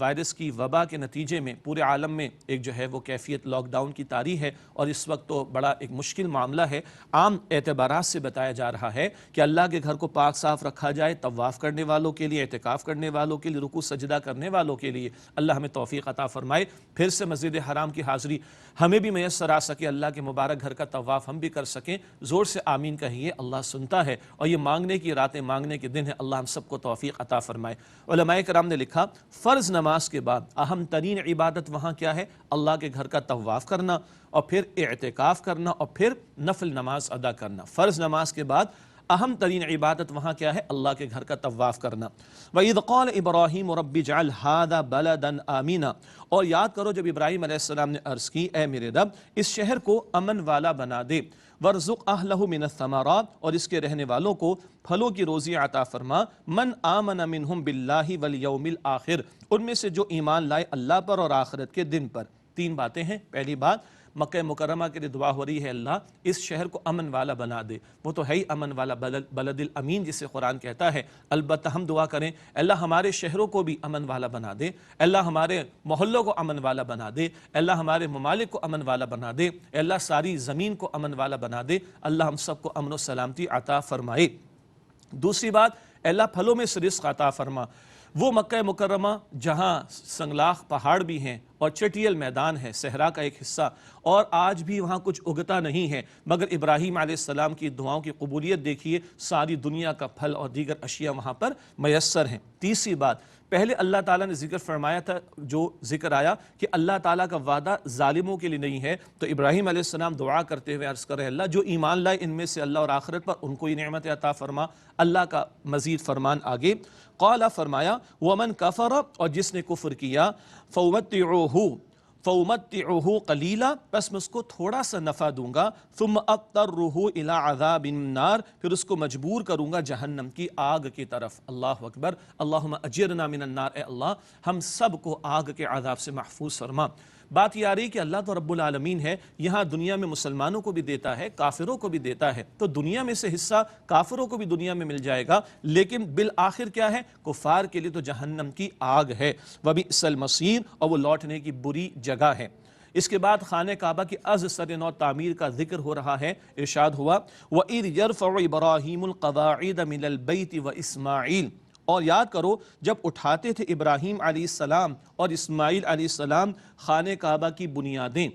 Virus کی وبا کے نتیجے میں پورے عالم میں ایک جو ہے وہ کیفیت لاک ڈاؤن کی طاری ہے، اور اس وقت تو بڑا ایک مشکل معاملہ ہے۔ عام اعتبارات سے بتایا جا رہا ہے کہ اللہ کے گھر کو پاک صاف رکھا جائے، طواف کرنے والوں کے لیے، اعتکاف کرنے والوں کے لیے، رکوع سجدہ کرنے والوں کے لیے اللہ ہمیں توفیق عطا فرمائے، پھر سے مسجد حرام کی حاضری ہمیں بھی میسر آ سکے، اللہ کے مبارک گھر کا طواف ہم بھی کر سکیں۔ زور سے آمین کہیے، اللہ سنتا ہے، اور یہ مانگنے کی راتیں، مانگنے کے دن ہے، اللہ ہم سب کو توفیق عطا فرمائے۔ علماء کرام نے لکھا فرض نماز کے بعد اہم ترین عبادت وہاں کیا ہے؟ اللہ کے گھر کا طواف کرنا، اور پھر اعتکاف کرنا، اور پھر نفل نماز ادا کرنا۔ فرض نماز کے بعد اہم ترین عبادت وہاں کیا ہے؟ اللہ کے گھر کا طواف کرنا۔ وَإِذْ قَالَ إِبْرَاهِيمُ رَبِّ اجْعَلْ هَٰذَا بَلَدًا آمِنًا، اور یاد کرو جب ابراہیم علیہ السلام نے عرض کی اے میرے رب اس شہر کو امن والا بنا دے، وَارْزُقْ أَهْلَهُ مِنَ الثَّمَرَاتِ، اور اس کے رہنے والوں کو پھلوں کی روزی عطا فرما، مَنْ آمَنَ مِنْهُمْ بِاللَّهِ وَالْيَوْمِ الْآخِرِ، ان میں سے جو ایمان لائے اللہ پر اور آخرت کے دن پر۔ تین باتیں ہیں۔ پہلی بات، مکہ مکرمہ کے لیے دعا ہو رہی ہے اللہ اس شہر کو امن والا بنا دے، وہ تو ہے ہی امن والا، بلد الامین جسے قرآن کہتا ہے۔ البتہ ہم دعا کریں اللہ ہمارے شہروں کو بھی امن والا بنا دے، اللہ ہمارے محلوں کو امن والا بنا دے، اللہ ہمارے ممالک کو امن والا بنا دے، اللہ ساری زمین کو امن والا بنا دے، اللہ ہم سب کو امن و سلامتی عطا فرمائے۔ دوسری بات، اللہ پھلوں میں سے رزق عطا فرما۔ وہ مکہ مکرمہ جہاں سنگلاخ پہاڑ بھی ہیں اور چٹیل میدان ہے، صحرا کا ایک حصہ، اور آج بھی وہاں کچھ اگتا نہیں ہے، مگر ابراہیم علیہ السلام کی دعاؤں کی قبولیت دیکھیے، ساری دنیا کا پھل اور دیگر اشیاء وہاں پر میسر ہیں۔ تیسری بات، پہلے اللہ تعالیٰ نے ذکر فرمایا تھا، جو ذکر آیا کہ اللہ تعالیٰ کا وعدہ ظالموں کے لیے نہیں ہے، تو ابراہیم علیہ السلام دعا کرتے ہوئے عرض کر رہے اللہ جو ایمان لائے ان میں سے اللہ اور آخرت پر، ان کو یہ نعمت عطا فرما۔ اللہ کا مزید فرمان آگے، قال فرمایا ومن کفر، اور جس نے کفر کیا، فَأُمَتِّعُهُ قَلِيلًا، پس میں اس کو تھوڑا سا نفع دوں گا، ثُمَّ أَضْطَرُّهُ إِلَىٰ عَذَابِ النَّارِ، پھر اس کو مجبور کروں گا جہنم کی آگ کی طرف۔ اللہ اکبر، اللہم اجرنا من النار، اے اللہ ہم سب کو آگ کے عذاب سے محفوظ فرما۔ بات یہ آ رہی کہ اللہ تو رب العالمین ہے، یہاں دنیا میں مسلمانوں کو بھی دیتا ہے، کافروں کو بھی دیتا ہے، تو دنیا میں سے حصہ کافروں کو بھی دنیا میں مل جائے گا، لیکن بالآخر کیا ہے؟ کفار کے لیے تو جہنم کی آگ ہے، وَبِئْسَ الْمَصِيرُ، اور وہ لوٹنے کی بری جگہ ہے۔ اس کے بعد خانہ کعبہ کی از سر نو تعمیر کا ذکر ہو رہا ہے۔ ارشاد ہوا وَإِذْ يَرْفَعُ إِبْرَاهِيمُ الْقَوَاعِدَ مِنَ الْبَيْتِ وَإِسْمَاعِيلُ، اور یاد کرو جب اٹھاتے تھے ابراہیم علیہ السلام اور اسماعیل علیہ السلام خانہ کعبہ کی بنیادیں۔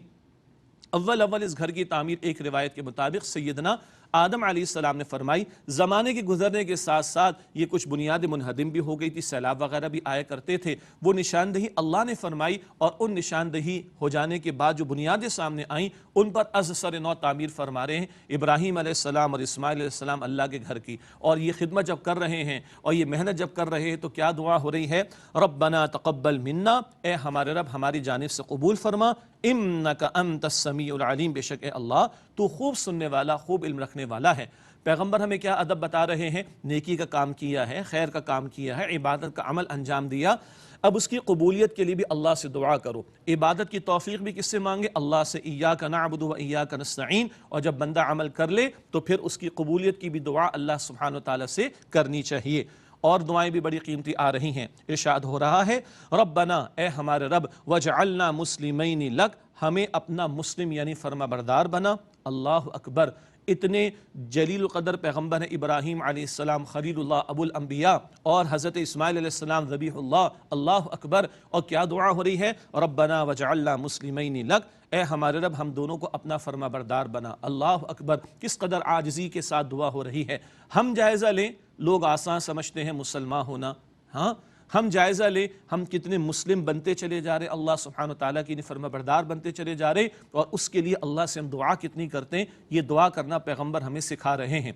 اول اس گھر کی تعمیر ایک روایت کے مطابق سیدنا آدم علیہ السلام نے فرمائی، زمانے کے گزرنے کے ساتھ ساتھ یہ کچھ بنیادیں منہدم بھی ہو گئی تھی، سیلاب وغیرہ بھی آیا کرتے تھے، وہ نشاندہی اللہ نے فرمائی، اور ان نشاندہی ہو جانے کے بعد جو بنیادیں سامنے آئیں ان پر از سر نو تعمیر فرما رہے ہیں ابراہیم علیہ السلام اور اسماعیل علیہ السلام اللہ کے گھر کی، اور یہ خدمت جب کر رہے ہیں اور یہ محنت جب کر رہے ہیں تو کیا دعا ہو رہی ہے؟ ربنا تقبل منا، اے ہمارے رب ہماری جانب سے قبول فرما، انک انت السمیع العلیم، بے شک اے اللہ تو خوب سننے والا، خوب علم رکھنے والا ہے۔ پیغمبر ہمیں کیا ادب بتا رہے ہیں؟ نیکی کا کام کیا ہے، خیر کا کام کیا ہے، عبادت کا عمل انجام دیا، اب اس کی قبولیت کے لیے بھی اللہ سے دعا کرو۔ عبادت کی توفیق بھی کس سے مانگے؟ اللہ سے، ایاک نعبد و ایاک نستعین، اور جب بندہ عمل کر لے تو پھر اس کی قبولیت کی بھی دعا اللہ سبحانہ وتعالی سے کرنی چاہیے۔ اور دعائیں بھی بڑی قیمتی آ رہی ہیں۔ ارشاد ہو رہا ہے ربنا، اے ہمارے رب، وجعلنا مسلمین لک، ہمیں اپنا مسلم یعنی فرما بردار بنا۔ اللہ اکبر، اتنے جلیل القدر پیغمبر ہیں ابراہیم علیہ السلام خلیل اللہ ابو الانبیاء، اور حضرت اسماعیل علیہ السلام ذبیح اللہ، اللہ اکبر، اور کیا دعا ہو رہی ہے؟ ربنا وجعلنا مسلمین لک، اے ہمارے رب ہم دونوں کو اپنا فرما بردار بنا۔ اللہ اکبر، کس قدر عاجزی کے ساتھ دعا ہو رہی ہے۔ ہم جائزہ لیں، لوگ آسان سمجھتے ہیں مسلمان ہونا، ہاں ہم جائزہ لیں ہم کتنے مسلم بنتے چلے جا رہے، اللہ سبحانہ وتعالیٰ کی فرما بردار بنتے چلے جا رہے، اور اس کے لیے اللہ سے ہم دعا کتنی کرتے ہیں، یہ دعا کرنا پیغمبر ہمیں سکھا رہے ہیں۔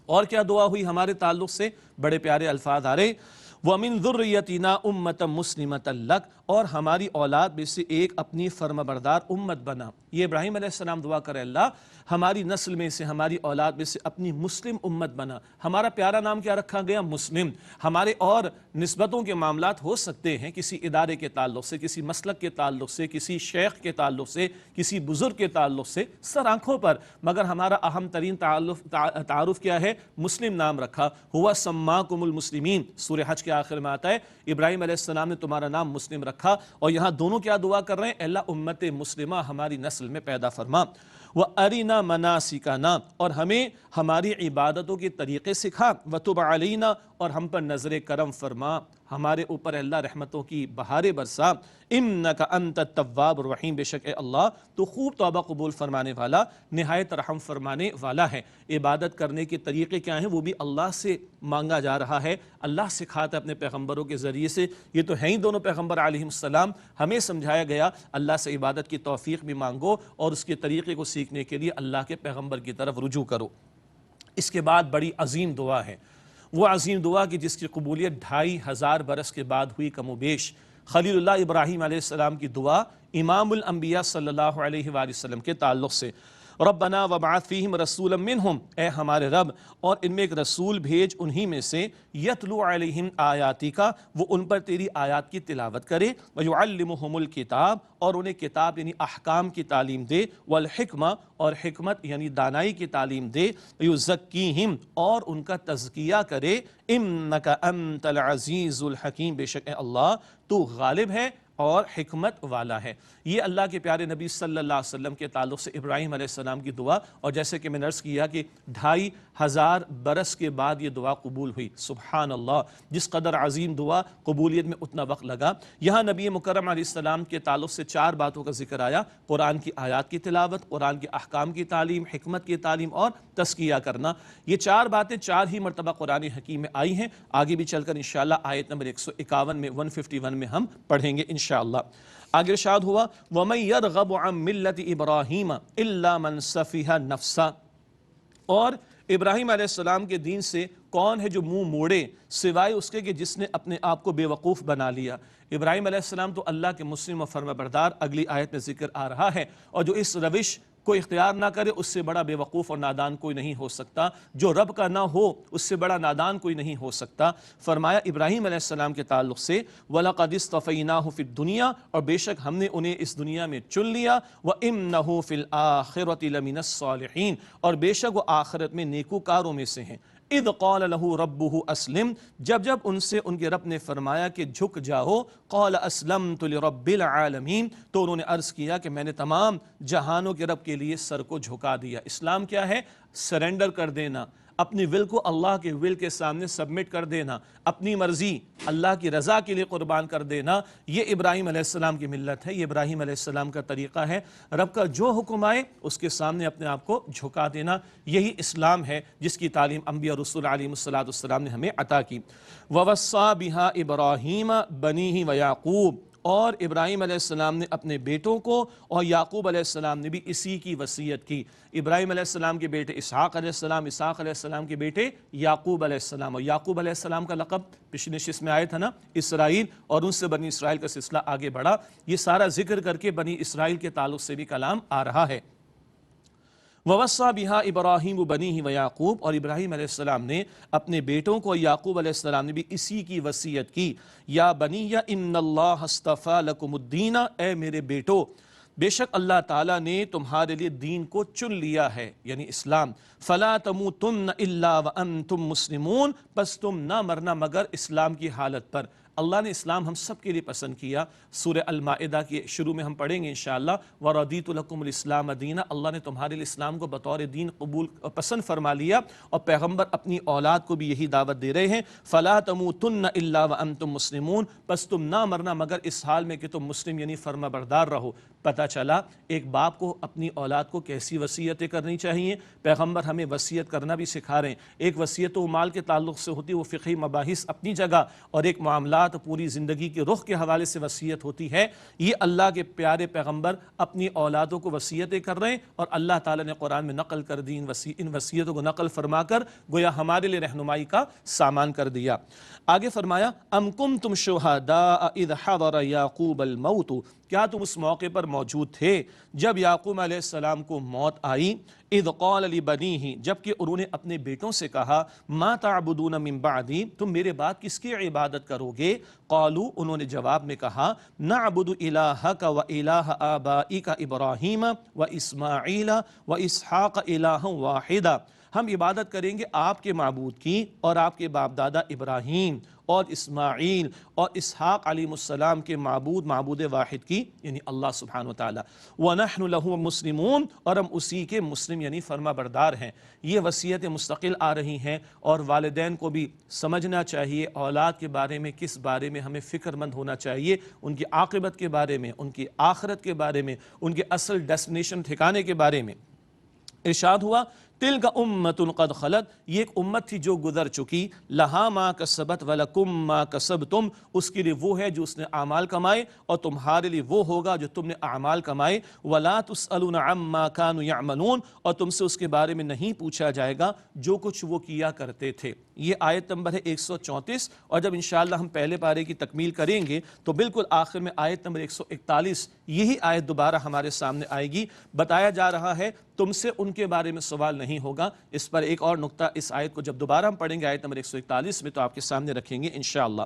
اور کیا دعا ہوئی ہمارے تعلق سے؟ بڑے پیارے الفاظ آ رہے، وَمِن ذُرِّيَّتِنَا أُمَّةً مُسْلِمَةً لَكَ، اور ہماری اولاد میں سے ایک اپنی فرما بردار امت بنا۔ یہ ابراہیم علیہ السلام دعا کرے اللہ ہماری نسل میں سے، ہماری اولاد میں سے اپنی مسلم امت بنا۔ ہمارا پیارا نام کیا رکھا گیا؟ مسلم۔ ہمارے اور نسبتوں کے معاملات ہو سکتے ہیں، کسی ادارے کے تعلق سے، کسی مسلک کے تعلق سے، کسی شیخ کے تعلق سے، کسی بزرگ کے تعلق سے، سر آنکھوں پر، مگر ہمارا اہم ترین تعارف کیا ہے؟ مسلم نام رکھا۔ ہوا سماکم المسلمین، سورہ حج کے آخر میں آتا ہے ابراہیم علیہ السلام نے تمہارا نام مسلم رکھا، اور یہاں دونوں کیا دعا کر رہے ہیں؟ اللہ امت مسلمہ ہماری نسل میں پیدا فرما، وَأَرِنَا مَنَاسِكَنَا، اور ہمیں ہماری عبادتوں کے طریقے سکھا، وَتُبْ عَلَيْنَا، اور ہم پر نظر کرم فرما، ہمارے اوپر اللہ رحمتوں کی بہاریں برسا، اِنَّكَ أَنْتَ التَّوَّابُ الرَّحِيمُ، بے شک اے اللہ تو خوب توبہ قبول فرمانے والا، نہایت رحم فرمانے والا ہے۔ عبادت کرنے کے طریقے کیا ہیں؟ وہ بھی اللہ سے مانگا جا رہا ہے، اللہ سکھاتا ہے اپنے پیغمبروں کے ذریعے سے۔ یہ تو ہیں ہی دونوں پیغمبر علیہم السلام، ہمیں سمجھایا گیا اللہ سے عبادت کی توفیق بھی مانگو اور اس کے طریقے کو سیکھنے کے لیے اللہ کے پیغمبر کی طرف رجوع کرو۔ اس کے بعد بڑی عظیم دعا ہے، وہ عظیم دعا کی جس کی قبولیت 2500 برس کے بعد ہوئی کم و بیش۔ خلیل اللہ ابراہیم علیہ السلام کی دعا امام الانبیاء صلی اللہ علیہ وآلہ وسلم کے تعلق سے، ربنا وبعث فیہم رسولا منہم، اے ہمارے رب اور ان میں ایک رسول بھیج انہی میں سے، یتلو علیہم آیاتک، وہ ان پر تیری آیات کی تلاوت کرے، ویعلمہم الکتاب، اور انہیں کتاب یعنی احکام کی تعلیم دے، والحکمہ، اور حکمت یعنی دانائی کی تعلیم دے، ویزکیہم، اور ان کا تزکیہ کرے، انک انت العزیز الحکیم، بے شک اے اللہ تو غالب ہے اور حکمت والا ہے۔ یہ اللہ کے پیارے نبی صلی اللہ علیہ وسلم کے تعلق سے ابراہیم علیہ السلام کی دعا، اور جیسے کہ میں نے عرض کیا کہ 2500 برس کے بعد یہ دعا قبول ہوئی۔ سبحان اللہ، جس قدر عظیم دعا قبولیت میں اتنا وقت لگا۔ یہاں نبی مکرم علیہ السلام کے تعلق سے 4 باتوں کا ذکر آیا، قرآن کی آیات کی تلاوت، قرآن کے احکام کی تعلیم، حکمت کی تعلیم اور تزکیہ کرنا۔ یہ 4 باتیں 4 ہی مرتبہ قرآن حکیم میں آئی ہیں، آگے بھی چل کر انشاءاللہ آیت نمبر 151 میں 151 میں ہم پڑھیں گے انشاءاللہ۔ آگے ارشاد ہوا وَمَن يَرْغَبُ عَن مِلَّةِ إِبْرَاهِيمَ إِلَّا مَن سَفِهَ نَفْسَهُ، اور ابراہیم علیہ السلام کے دین سے کون ہے جو منہ موڑے سوائے اس کے کہ جس نے اپنے آپ کو بے وقوف بنا لیا۔ ابراہیم علیہ السلام تو اللہ کے مسلم و فرما بردار، اگلی آیت میں ذکر آ رہا ہے، اور جو اس روش کو اختیار نہ کرے اس سے بڑا بے وقوف اور نادان کوئی نہیں ہو سکتا، جو رب کا نہ ہو اس سے بڑا نادان کوئی نہیں ہو سکتا۔ فرمایا ابراہیم علیہ السلام کے تعلق سے وَلَقَدِ اصْطَفَيْنَاهُ فِي الدُّنْيَا، اور بے شک ہم نے انہیں اس دنیا میں چن لیا، وَإِنَّهُ فِي الْآخِرَةِ لَمِنَ الصَّالِحِينَ، اور بے شک وہ آخرت میں نیکوکاروں میں سے ہیں۔ اِذْ قَالَ لَهُ رَبُّهُ أَسْلِمْ، جب ان سے ان کے رب نے فرمایا کہ جھک جاؤ، قَالَ أَسْلَمْتُ لِرَبِّ الْعَالَمِينَ، تو انہوں نے عرض کیا کہ میں نے تمام جہانوں کے رب کے لیے سر کو جھکا دیا۔ اسلام کیا ہے؟ سرنڈر کر دینا، اپنی ول کو اللہ کے ول کے سامنے سبمٹ کر دینا، اپنی مرضی اللہ کی رضا کے لیے قربان کر دینا۔ یہ ابراہیم علیہ السلام کی ملت ہے، یہ ابراہیم علیہ السلام کا طریقہ ہے، رب کا جو حکم آئے اس کے سامنے اپنے آپ کو جھکا دینا۔ یہی اسلام ہے جس کی تعلیم انبیاء رسول علیہ السلام نے ہمیں عطا کی۔ وَوَصَّى بِهَا إِبْرَاهِيمَ بَنِيهِ وَيَعْقُوبَ، اور ابراہیم علیہ السلام نے اپنے بیٹوں کو اور یعقوب علیہ السلام نے بھی اسی کی وصیت کی۔ ابراہیم علیہ السلام کے بیٹے اسحاق علیہ السلام، اسحاق علیہ السلام کے بیٹے یعقوب علیہ السلام، اور یعقوب علیہ السلام کا لقب پچھلی نشست میں آیا تھا نا، اسرائیل، اور ان سے بنی اسرائیل کا سلسلہ آگے بڑھا۔ یہ سارا ذکر کر کے بنی اسرائیل کے تعلق سے بھی کلام آ رہا ہے۔ وَوَصَّى بِهَا إِبْرَاهِيمُ بَنِيهِ وَيَعْقُوبَ، اور ابراہیم علیہ السلام نے اپنے بیٹوں کو، یعقوب علیہ السلام نے بھی اسی کی وصیت کی۔ یا بنی ان اللہ اصطفیٰ لکم الدین، اے میرے بیٹو بے شک اللہ تعالیٰ نے تمہارے لیے دین کو چن لیا ہے، یعنی اسلام۔ فَلَا تَمُوتُنَّ إِلَّا وَأَنْتُمْ مُسْلِمُونَ، پس تم نہ مرنا مگر اسلام کی حالت پر۔ اللہ نے اسلام ہم سب کے لیے پسند کیا۔ سورہ المائدہ کے شروع میں ہم پڑھیں گے انشاءاللہ، وَرَضِيتُ لَكُمُ الْإِسْلَامَ دِينًا، اللہ نے تمہارے لیے اسلام کو بطور دین قبول پسند فرما لیا، اور پیغمبر اپنی اولاد کو بھی یہی دعوت دے رہے ہیں۔ فَلَا تَمُوتُنَّ إِلَّا وَأَنْتُمْ مُسْلِمُونَ، پس تم نہ مرنا مگر اس حال میں کہ تم مسلم یعنی فرما بردار رہو۔ پتہ چلا ایک باپ کو اپنی اولاد کو کیسی وصیتیں کرنی چاہیے، پیغمبر ہمیں وصیت کرنا بھی سکھا رہے ہیں۔ ایک وصیت و مال کے تعلق سے ہوتی ہے، وہ فقہی مباحث اپنی جگہ، اور ایک معاملات پوری زندگی کے رخ کے حوالے سے وصیت ہوتی ہے۔ یہ اللہ کے پیارے پیغمبر اپنی اولادوں کو وصیتیں کر رہے ہیں، اور اللہ تعالیٰ نے قرآن میں نقل کر دی، ان وصیتوں کو نقل فرما کر گویا ہمارے لیے رہنمائی کا سامان کر دیا۔ آگے فرمایا ام کنتم شہداء اذ حضر یعقوب الموت، کیا تم اس موقع پر موجود تھے جب یعقوب علیہ السلام کو موت آئی؟ اذ قال لبنیہ، جبکہ انہوں نے اپنے بیٹوں سے کہا ما تعبدون من بعدی، تم میرے بعد کس کی عبادت کرو گے؟ قالوا، انہوں نے جواب میں کہا نعبد الہک و الہ آبائک ابراہیم و اسماعیل و اسحاق الہا واحدا، ہم عبادت کریں گے آپ کے معبود کی اور آپ کے باپ دادا ابراہیم اور اسماعیل اور اسحاق علیہ السلام کے معبود واحد کی یعنی اللہ سبحانہ وتعالی وَنَحْنُ لَهُ مُسْلِمُونَ اور ہم اسی کے مسلم یعنی فرما بردار ہیں۔ یہ وصیتیں مستقل آ رہی ہیں اور والدین کو بھی سمجھنا چاہیے اولاد کے بارے میں کس بارے میں ہمیں فکر مند ہونا چاہیے، ان کی عاقبت کے بارے میں، ان کی آخرت کے بارے میں، ان کے اصل ڈیسٹینیشن ٹھکانے کے بارے میں۔ ارشاد ہوا تلک امۃ قد خلت، یہ ایک امت تھی جو گزر چکی، لہا ما کسبت ولکم ما کسبتم، اس کے لیے وہ ہے جو اس نے اعمال کمائے اور تمہارے لیے وہ ہوگا جو تم نے اعمال کمائے، ولا تسألون عما كانوا يعملون، اور تم سے اس کے بارے میں نہیں پوچھا جائے گا جو کچھ وہ کیا کرتے تھے۔ یہ آیت نمبر ہے 134، اور جب انشاءاللہ ہم پہلے پارے کی تکمیل کریں گے تو بالکل آخر میں آیت نمبر 141 یہی آیت دوبارہ ہمارے سامنے آئے گی۔ بتایا جا رہا ہے تم سے ان کے بارے میں سوال نہیں ہوگا۔ اس پر ایک اور نقطہ، اس آیت کو جب دوبارہ ہم پڑھیں گے آیت نمبر 141 میں تو آپ کے سامنے رکھیں گے انشاءاللہ۔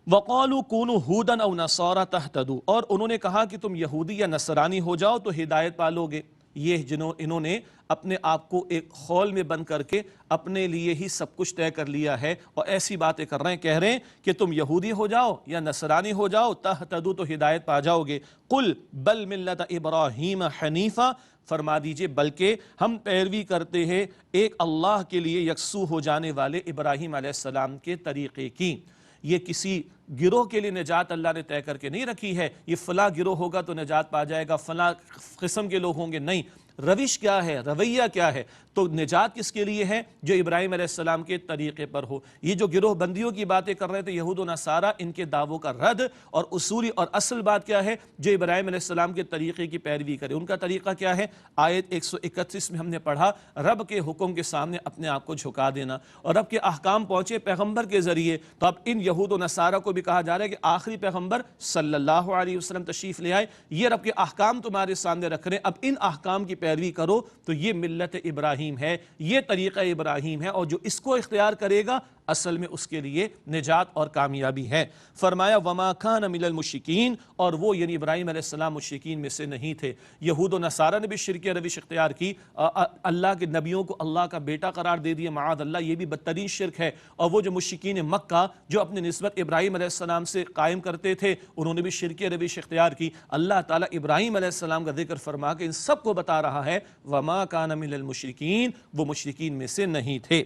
وَقَالُوا كُونُوا هُودًا أَوْ نَصَارَىٰ تَهْتَدُوا، اور انہوں نے کہا کہ تم یہودی یا نصرانی ہو جاؤ تو ہدایت پالو گے۔ یہ انہوں نے اپنے آپ کو ایک خول میں بند کر کے اپنے لیے ہی سب کچھ طے کر لیا ہے اور ایسی باتیں کر رہے ہیں، کہہ رہے ہیں کہ تم یہودی ہو جاؤ یا نصرانی ہو جاؤ تہتدوا تو ہدایت پا جاؤ گے۔ قل بل ملت ابراہیم حنیفا، فرما دیجئے بلکہ ہم پیروی کرتے ہیں ایک اللہ کے لیے یکسو ہو جانے والے ابراہیم علیہ السلام کے طریقے کی۔ یہ کسی گروہ کے لیے نجات اللہ نے طے کر کے نہیں رکھی ہے، یہ فلاں گروہ ہوگا تو نجات پا جائے گا، فلاں قسم کے لوگ ہوں گے، نہیں۔ روش کیا ہے، رویہ کیا ہے؟ تو نجات کس کے لیے ہے؟ جو ابراہیم علیہ السلام کے طریقے پر ہو۔ یہ جو گروہ بندیوں کی باتیں کر رہے تھے یہود و نصارہ، ان کے دعووں کا رد اور اصولی اور اصل بات کیا ہے؟ جو ابراہیم علیہ السلام کے طریقے کی پیروی کرے۔ ان کا طریقہ کیا ہے؟ آیت 131 میں ہم نے پڑھا، رب کے حکم کے سامنے اپنے آپ کو جھکا دینا، اور رب کے احکام پہنچے پیغمبر کے ذریعے۔ تو اب ان یہود و نصارہ کو بھی کہا جا رہا ہے کہ آخری پیغمبر صلی اللہ علیہ وسلم تشریف لے آئے، یہ رب کے احکام تمہارے سامنے رکھ رہے ہیں، اب ان احکام کی پیروی کرو۔ تو یہ ملت ابراہیم ہے، یہ طریقہ ابراہیم ہے، اور جو اس کو اختیار کرے گا اصل میں اس کے لیے نجات اور کامیابی ہے۔ فرمایا وما کان من المشرکین، اور وہ یعنی ابراہیم علیہ السلام مشرکین میں سے نہیں تھے۔ یہود و نصارہ نے بھی شرک روش اختیار کی، اللہ کے نبیوں کو اللہ کا بیٹا قرار دے دیا، معاذ اللہ، یہ بھی بدترین شرک ہے۔ اور وہ جو مشرکین مکہ جو اپنے نسبت ابراہیم علیہ السلام سے قائم کرتے تھے، انہوں نے بھی شرک روش اختیار کی۔ اللہ تعالیٰ ابراہیم علیہ السلام کا ذکر فرما کے ان سب کو بتا رہا ہے وما کان من المشرکین، وہ مشرکین میں سے نہیں تھے۔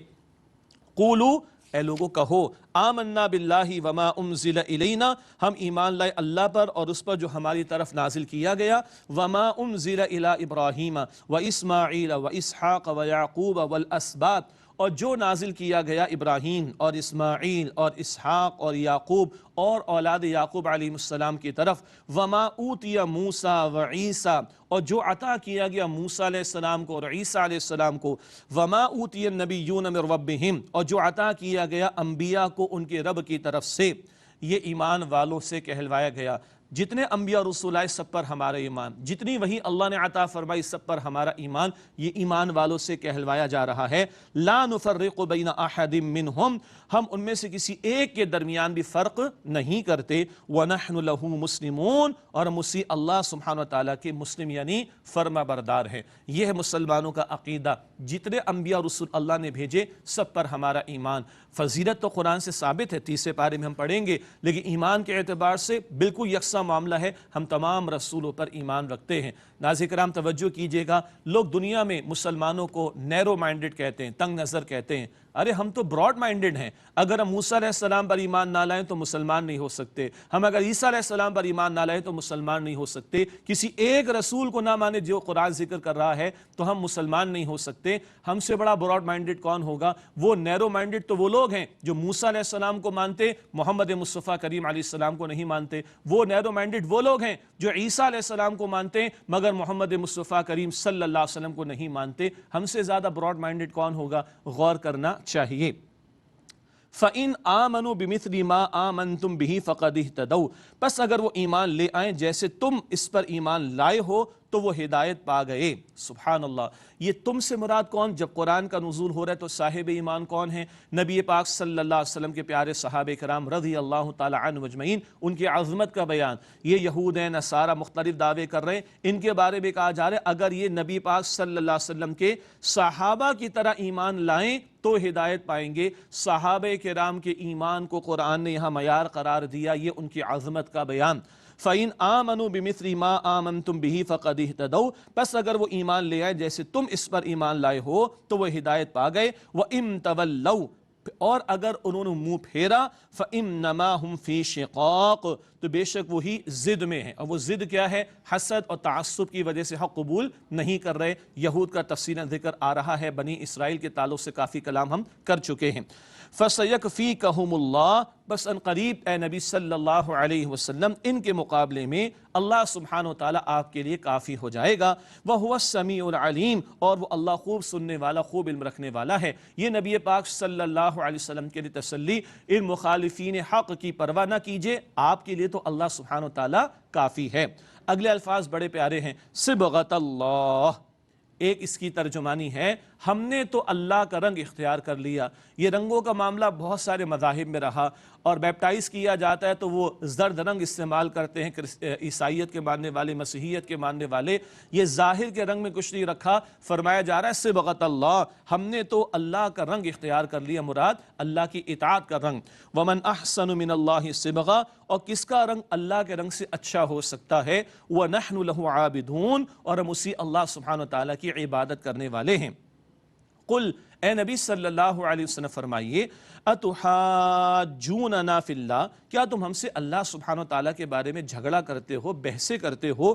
قولوا، اے لوگو کہو، آمنا باللہ وما انزل الینا، ہم ایمان لائے اللہ پر اور اس پر جو ہماری طرف نازل کیا گیا، وما انزل الی ابراہیم و اسماعیل و اسحاق و یعقوب والاسباط، اور جو نازل کیا گیا ابراہیم اور اسماعیل اور اسحاق اور یعقوب اور اولاد یعقوب علیہ السلام کی طرف، وما اوتی موسیٰ و عیسیٰ، اور جو عطا کیا گیا موسیٰ علیہ السلام کو اور عیسیٰ علیہ السلام کو، وما اوتی النبیون من ربہم، اور جو عطا کیا گیا انبیاء کو ان کے رب کی طرف سے۔ یہ ایمان والوں سے کہلوایا گیا، جتنے انبیاء اور رسول آئے سب پر ہمارا ایمان، جتنی وہی اللہ نے عطا فرمائی سب پر ہمارا ایمان، یہ ایمان والوں سے کہلوایا جا رہا ہے۔ لا نفرق بین احد منہم، ہم ان میں سے کسی ایک کے درمیان بھی فرق نہیں کرتے، ونحن لہ مسلمون، اور ہم اسی اللہ سبحانہ وتعالیٰ کے مسلم یعنی فرما بردار ہیں۔ یہ ہے مسلمانوں کا عقیدہ، جتنے انبیاء اور رسول اللہ نے بھیجے سب پر ہمارا ایمان۔ فضیلت تو قرآن سے ثابت ہے، 30 پارے میں ہم پڑھیں گے، لیکن ایمان کے اعتبار سے بالکل یکساں معاملہ ہے، ہم تمام رسولوں پر ایمان رکھتے ہیں۔ ناظرین کرام توجہ کیجئے گا، لوگ دنیا میں مسلمانوں کو نیرو مائنڈڈ کہتے ہیں، تنگ نظر کہتے ہیں۔ ارے ہم تو براڈ مائنڈڈ ہیں، اگر ہم موسیٰ علیہ السلام پر ایمان نہ لائیں تو مسلمان نہیں ہو سکتے، ہم اگر عیسیٰ علیہ السلام پر ایمان نہ لائیں تو مسلمان نہیں ہو سکتے، کسی ایک رسول کو نہ مانے جو قرآن ذکر کر رہا ہے تو ہم مسلمان نہیں ہو سکتے۔ ہم سے بڑا براڈ مائنڈڈ کون ہوگا؟ وہ نیرو مائنڈڈ تو وہ لوگ ہیں جو موسیٰ علیہ السلام کو مانتے، محمد مصطفیٰ کریم علیہ السلام کو نہیں مانتے۔ وہ نیرو مائنڈڈ وہ لوگ ہیں جو عیسیٰ علیہ السلام کو مانتے مگر محمد مصطفیٰ کریم صلی اللہ علیہ وسلم کو نہیں مانتے۔ ہم سے زیادہ براڈ مائنڈڈ کون ہوگا؟ غور کرنا چاہیے۔ فَإِنْ آمَنُوا بِمِثْلِ مَا آمَنْتُمْ بِهِ فَقَدِ اهْتَدَوْا، پس اگر وہ ایمان لے آئیں جیسے تم اس پر ایمان لائے ہو تو وہ ہدایت پا گئے۔ سبحان اللہ، یہ تم سے مراد کون؟ جب قرآن کا نزول ہو رہا ہے تو صاحب ایمان کون ہیں؟ نبی پاک صلی اللہ علیہ وسلم کے پیارے صحابہ کرام رضی اللہ تعالی عنہم اجمعین، ان کی عظمت کا بیان۔ یہ یہود ہیں، نصارہ مختلف دعوے کر رہے ہیں، ان کے بارے میں کہا جا رہا ہے اگر یہ نبی پاک صلی اللہ علیہ وسلم کے صحابہ کی طرح ایمان لائیں تو ہدایت پائیں گے۔ صحابہ کرام کے ایمان کو قرآن نے یہاں معیار قرار دیا، یہ ان کی عظمت کا بیان۔ فَإِنْ آمَنُوا بِمِثْلِ مَا آمَنْتُمْ بِهِ فَقَدْ اهْتَدَوْا، پس اگر وہ ایمان لے آئے جیسے تم اس پر ایمان لائے ہو تو وہ ہدایت پا گئے۔ وَإِن تَوَلَّوْا، اور اگر انہوں نے منہ پھیرا، فَإِنَّمَا هُمْ فِي شِقَاقٍ، تو بے شک وہی ضد میں ہیں۔ اور وہ ضد کیا ہے؟ حسد اور تعصب کی وجہ سے حق قبول نہیں کر رہے۔ یہود کا تفصیلاً ذکر آ رہا ہے، بنی اسرائیل کے تعلق سے کافی کلام ہم کر چکے ہیں۔ فَسَيَكْفِيكَهُمُ اللَّهُ، بس ان قریب اے نبی صلی اللہ علیہ وسلم ان کے مقابلے میں اللہ سبحانہ وتعالی آپ کے لیے کافی ہو جائے گا۔ وَهُوَ السَّمِيعُ الْعَلِيمُ، اور وہ اللہ خوب سننے والا، خوب علم رکھنے والا ہے۔ یہ نبی پاک صلی اللہ علیہ وسلم کے لیے تسلی، ان مخالفین حق کی پرواہ نہ کیجئے، آپ کے لیے تو اللہ سبحانہ وتعالی کافی ہے۔ اگلے الفاظ بڑے پیارے ہیں، صبغۃ اللہ، ایک اس کی ترجمانی ہے ہم نے تو اللہ کا رنگ اختیار کر لیا۔ یہ رنگوں کا معاملہ بہت سارے مذاہب میں رہا، اور بیپٹائز کیا جاتا ہے تو وہ زرد رنگ استعمال کرتے ہیں عیسائیت کے ماننے والے، مسیحیت کے ماننے والے۔ یہ ظاہر کے رنگ میں کچھ نہیں رکھا، فرمایا جا رہا ہے صبغۃ اللہ، ہم نے تو اللہ کا رنگ اختیار کر لیا، مراد اللہ کی اطاعت کا رنگ۔ ومن احسن من اللہ صبغہ، اور کس کا رنگ اللہ کے رنگ سے اچھا ہو سکتا ہے؟ وَنَحْنُ لَهُ عَابِدُونَ، اور ہم اسی اللہ سبحانہ وتعالی کی عبادت کرنے والے ہیں۔ قل، اے نبی صلی اللہ علیہ وسلم فرمائیے، اتحاجوننا فی اللہ، کیا تم ہم سے اللہ سبحانہ وتعالی کے بارے میں جھگڑا کرتے ہو، بحثیں کرتے ہو؟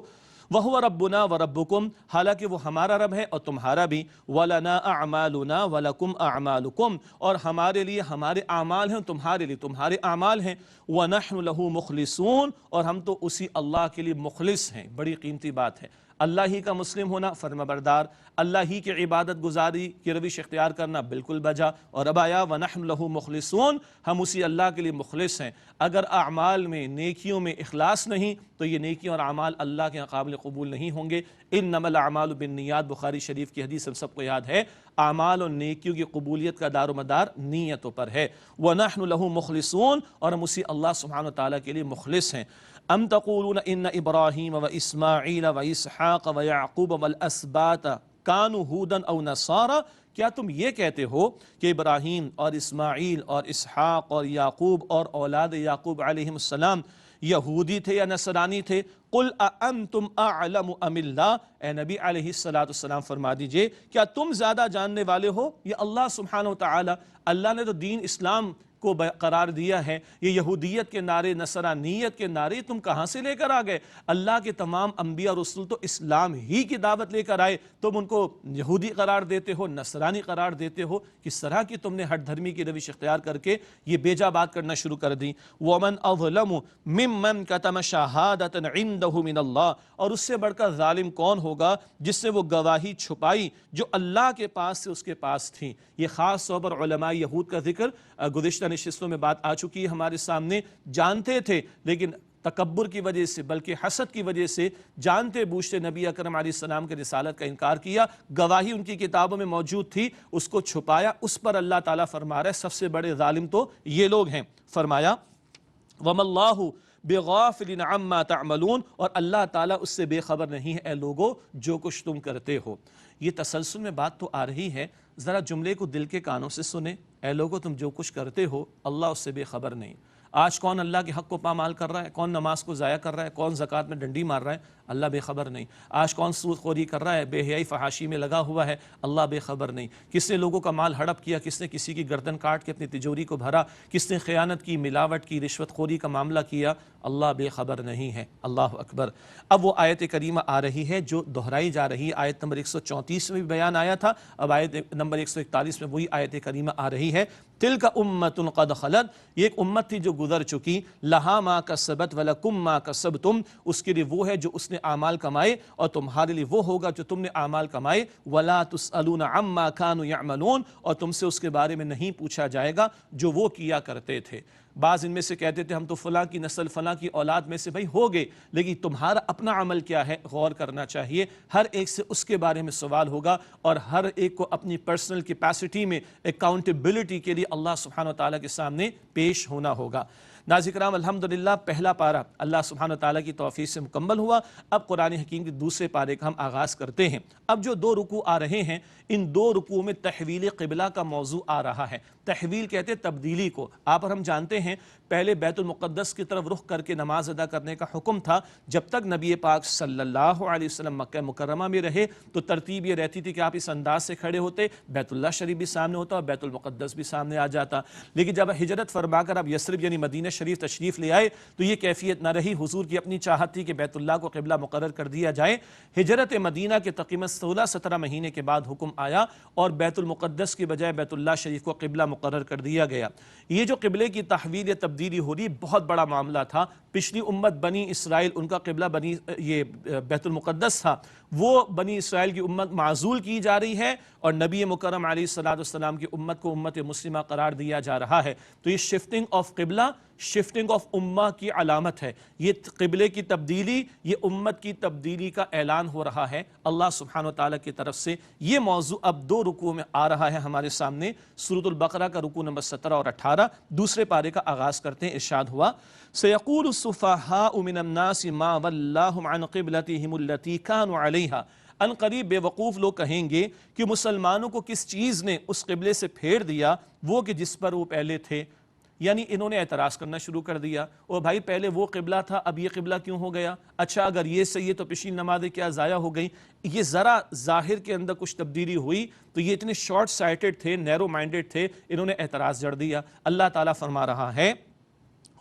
وَهُوَ رَبُّنَا وَرَبُّكُمْ، حالانکہ وہ ہمارا رب ہے اور تمہارا بھی۔ وَلَنَا أَعْمَالُنَا وَلَكُمْ أَعْمَالُكُمْ، اور ہمارے لیے ہمارے اعمال ہیں، تمہارے لیے تمہارے اعمال ہیں۔ وَنَحْنُ لَهُ مُخْلِصُونَ، اور ہم تو اسی اللہ کے لیے مخلص ہیں۔ بڑی قیمتی بات ہے، اللہ ہی کا مسلم ہونا، فرما بردار، اللہ ہی کی عبادت گزاری کی روش اختیار کرنا بالکل بجا۔ اور اب آیا وَنَحْنُ لَهُ مُخْلِصُونَ، ہم اسی اللہ کے لیے مخلص ہیں۔ اگر اعمال میں، نیکیوں میں اخلاص نہیں تو یہ نیکیوں اور اعمال اللہ کے قابل قبول نہیں ہوں گے۔ انما الاعمال بالنیات، بخاری شریف کی حدیث ہم سب کو یاد ہے، اعمال اور نیکیوں کی قبولیت کا دار و مدار نیتوں پر ہے۔ وَنَحْنُ لَهُ مُخْلِصُونَ، اور ہم اسی اللہ سبحانہ وتعالی کے لیے مخلص ہیں۔ ام تقولون ان ابراہیم واسماعیل واسحاق ویعقوب والاسباط کانوا ھودا او نصارا، کیا تم یہ کہتے ہو کہ ابراہیم اور اسماعیل اور اسحاق اور یعقوب اور اولاد یعقوب علیہ السلام یہودی تھے یا نصرانی تھے؟ قل اانتم اعلم ام اللہ، اے نبی علیہ السلام فرما دیجئے کیا تم زیادہ جاننے والے ہو یا اللہ سبحانہ وتعالی؟ اللہ نے تو دین اسلام کو قرار دیا ہے، یہ یہودیت کے نعرے، نصرانیت کے نعرے تم کہاں سے لے کر آ گئے؟ اللہ کے تمام انبیاء اور رسول تو اسلام ہی کی دعوت لے کر آئے، تم ان کو یہودی قرار دیتے ہو، نصرانی قرار دیتے ہو۔ کس طرح کی تم نے ہٹ دھرمی کی روش اختیار کر کے یہ بیجا بات کرنا شروع کر دی۔ وَمَنْ أَظْلَمُ مِمَّنْ كَتَمَ شَهَادَةً عِنْدَهُ مِنَ اللَّهِ، اور اس سے بڑھ کر ظالم کون ہوگا جس سے وہ گواہی چھپائی جو اللہ کے پاس سے اس کے پاس تھی۔ یہ خاص طور پر علماء یہود کا ذکر گزشتہ نشستوں میں بات آ چکی ہے ہمارے سامنے، جانتے تھے لیکن تکبر کی وجہ سے، بلکہ حسد کی وجہ سے جانتے بوجھتے نبی اکرم علیہ السلام کے رسالت کا انکار کیا۔ گواہی ان کی کتابوں میں موجود تھی، اس کو چھپایا، اس پر اللہ تعالیٰ فرما رہا ہے سب سے بڑے ظالم تو یہ لوگ ہیں۔ فرمایا وَمَا اللَّهُ بِغَافِلٍ عَمَّا تَعْمَلُونَ، اور اللہ تعالیٰ اس سے بے خبر نہیں ہے اے لوگو جو کچھ تم کرتے ہو۔ یہ تسلسل میں بات تو آ رہی ہے، ذرا جملے کو دل کے کانوں سے سنیں۔ اے لوگو تم جو کچھ کرتے ہو اللہ اس سے بے خبر نہیں۔ آج کون اللہ کے حق کو پامال کر رہا ہے؟ کون نماز کو ضائع کر رہا ہے؟ کون زکوٰۃ میں ڈنڈی مار رہا ہے؟ اللہ بے خبر نہیں۔ آج کون سود خوری کر رہا ہے، بے حیائی فحاشی میں لگا ہوا ہے؟ اللہ بے خبر نہیں۔ کس نے لوگوں کا مال ہڑپ کیا، کس نے کسی کی گردن کاٹ کے اپنی تجوری کو بھرا، کس نے خیانت کی، ملاوٹ کی، رشوت خوری کا معاملہ کیا؟ اللہ بے خبر نہیں ہے۔ اللہ اکبر۔ اب وہ آیت کریمہ آ رہی ہے جو دہرائی جا رہی ہے، آیت نمبر 134 میں بھی بیان آیا تھا، اب آیت نمبر 141 میں وہی آیت کریمہ آ رہی ہے۔ تلک امت قد خلت، یہ ایک امت تھی جو گزر چکی، لہا ما کسبت ولکم ما کسبتم، اس کے لیے وہ ہے جو اس نے اعمال کمائے اور تمہارے لیے وہ ہوگا جو تم نے اعمال کمائے۔ ولا تسألون عما كانوا يعملون، اور تم سے اس کے بارے میں نہیں پوچھا جائے گا جو وہ کیا کرتے تھے۔ بعض ان میں سے کہتے تھے ہم تو فلاں کی نسل فلاں کی اولاد میں سے بھائی ہو گئے، لیکن تمہارا اپنا عمل کیا ہے غور کرنا چاہیے. ہر ایک سے اس کے بارے میں سوال ہوگا اور ہر ایک کو اپنی پرسنل کیپیسٹی میں اکاؤنٹیبلٹی کے لیے اللہ سبحانہ وتعالیٰ کے سامنے پیش ہونا ہوگا. ناظرین کرام، الحمدللہ پہلا پارہ اللہ سبحانہ وتعالیٰ کی توفیق سے مکمل ہوا. اب قرآن حکیم کے دوسرے پارے کا ہم آغاز کرتے ہیں. اب جو 2 رکوع آ رہے ہیں، ان 2 رکوعوں میں تحویل قبلہ کا موضوع آ رہا ہے. تحویل کہتے ہیں تبدیلی کو. آپ اور ہم جانتے ہیں پہلے بیت المقدس کی طرف رخ کر کے نماز ادا کرنے کا حکم تھا. جب تک نبی پاک صلی اللہ علیہ وسلم مکہ مکرمہ میں رہے تو ترتیب یہ رہتی تھی کہ آپ اس انداز سے کھڑے ہوتے، بیت اللہ شریف بھی سامنے ہوتا اور بیت المقدس بھی سامنے آ جاتا. لیکن جب ہجرت فرما کر اب یثرب یعنی مدینہ شریف تشریف لے آئے تو یہ کیفیت نہ رہی. حضور کی اپنی چاہت تھی کہ بیت اللہ کو قبلہ مقرر کر دیا جائے. ہجرت مدینہ کے تقریباً 16-17 مہینے کے بعد حکم آیا اور بیت المقدس کی بجائے بیت اللہ شریف کو قبلہ مقرر کر دیا گیا. یہ جو قبلے کی تحویل یا تبدیلی ہو رہی بہت بڑا معاملہ تھا. پچھلی امت بنی اسرائیل، ان کا قبلہ یہ بیت المقدس تھا، وہ بنی اسرائیل کی امت معزول کی جا رہی ہے اور نبی مکرم علیہ السلام کی امت کو امت مسلمہ قرار دیا جا رہا ہے. تو یہ شفٹنگ آف قبلہ، شفٹنگ آف امہ کی علامت ہے. یہ قبلے کی تبدیلی، یہ امت کی تبدیلی کا اعلان ہو رہا ہے اللہ سبحانہ وتعالیٰ کی طرف سے. یہ موضوع اب 2 رکوع میں آ رہا ہے ہمارے سامنے. سورۃ البقرہ کا رکوع نمبر 17 اور 18. دوسرے پارے کا آغاز کرتے ہیں. ارشاد ہوا سَيَقُولُ السُّفَهَاءُ مِنَ النَّاسِ مَا وَلَّاهُمْ عَنْ قِبْلَتِهِمُ الَّتِي كَانُوا عَلَيْهَا. ان قریب بے وقوف لوگ کہیں گے کہ مسلمانوں کو کس چیز نے اس قبلے سے پھیر دیا وہ کہ جس پر وہ پہلے تھے. یعنی انہوں نے اعتراض کرنا شروع کر دیا، او بھائی پہلے وہ قبلہ تھا اب یہ قبلہ کیوں ہو گیا؟ اچھا اگر یہ صحیح ہے تو پچھلی نمازیں کیا ضائع ہو گئی؟ یہ ذرا ظاہر کے اندر کچھ تبدیلی ہوئی تو یہ اتنے شارٹ سائٹڈ تھے، نیرو مائنڈڈ تھے، انہوں نے اعتراض جڑ دیا. اللہ تعالیٰ فرما رہا ہے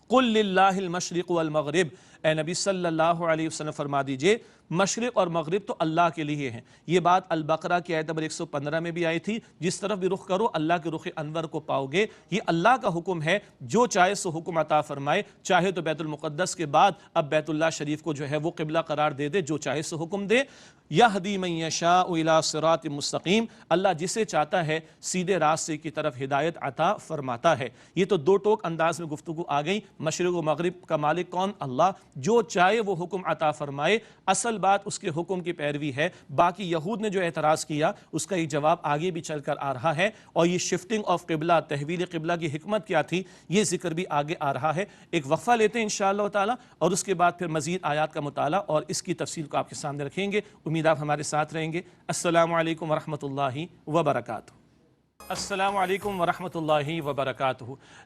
قُلْ لِلَّهِ الْمَشْرِقُ وَالْمَغْرِبُ. اے نبی صلی اللہ علیہ وسلم فرما دیجئے مشرق اور مغرب تو اللہ کے لیے ہیں. یہ بات البقرہ کی آیت نمبر 115 میں بھی آئی تھی. جس طرف بھی رخ کرو اللہ کے رخ انور کو پاؤ گے. یہ اللہ کا حکم ہے، جو چاہے سو حکم عطا فرمائے. چاہے تو بیت المقدس کے بعد اب بیت اللہ شریف کو جو ہے وہ قبلہ قرار دے دے، جو چاہے سو حکم دے. یہدی من یشاء الی صراط مستقیم. اللہ جسے چاہتا ہے سیدھے راستے کی طرف ہدایت عطا فرماتا ہے. یہ تو 2 ٹوک انداز میں گفتگو آ گئی. مشرق و مغرب کا مالک کون؟ اللہ. جو چاہے وہ حکم عطا فرمائے. اصل بات اس کے حکم کی پیروی ہے. باقی یہود نے جو اعتراض کیا اس کا یہ جواب آگے بھی چل کر آ رہا ہے. اور یہ شفٹنگ آف قبلہ، تحویل قبلہ کی حکمت کیا تھی یہ ذکر بھی آگے آ رہا ہے. ایک وقفہ لیتے ہیں انشاءاللہ تعالی اور اس کے بعد پھر مزید آیات کا مطالعہ اور اس کی تفصیل کو آپ کے سامنے رکھیں گے. امید آپ ہمارے ساتھ رہیں گے. السلام علیکم ورحمۃ اللہ وبرکاتہ. السلام علیکم ورحمۃ اللہ وبرکاتہ.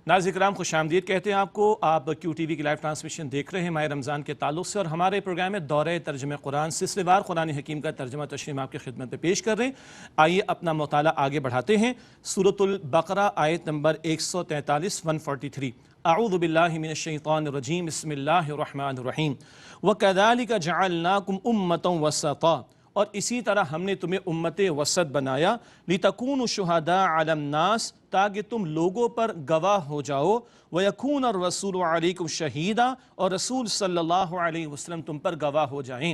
ناظرین کرام خوش آمدید کہتے ہیں آپ کو. آپ کیو ٹی وی کی لائیو ٹرانسمیشن دیکھ رہے ہیں ماہ رمضان کے تعلق سے اور ہمارے پروگرام میں دورہ ترجمہ قرآن سلسلے وار قرآن حکیم کا ترجمہ تشریح آپ کی خدمت میں پیش کر رہے ہیں. آئیے اپنا مطالعہ آگے بڑھاتے ہیں. سورۃ البقرہ آیت نمبر 143 143. اعوذ باللہ من الشیطان الرجیم بسم اللہ الرحمن الرحیم. وَكَذَلِكَ جَعَلْنَاكُمْ أُمَّةً وَسَطًا. اور اسی طرح ہم نے تمہیں امت وسط بنایا. لِتَكُونُوا شُهَدَاءَ عَلَى النَّاسِ. تاکہ تم لوگوں پر گواہ ہو جاؤ. وَيَكُونَ الرَّسُولُ عَلَيْكُمْ شَهِيدًا. اور رسول صلی اللہ علیہ وسلم تم پر گواہ ہو جائیں.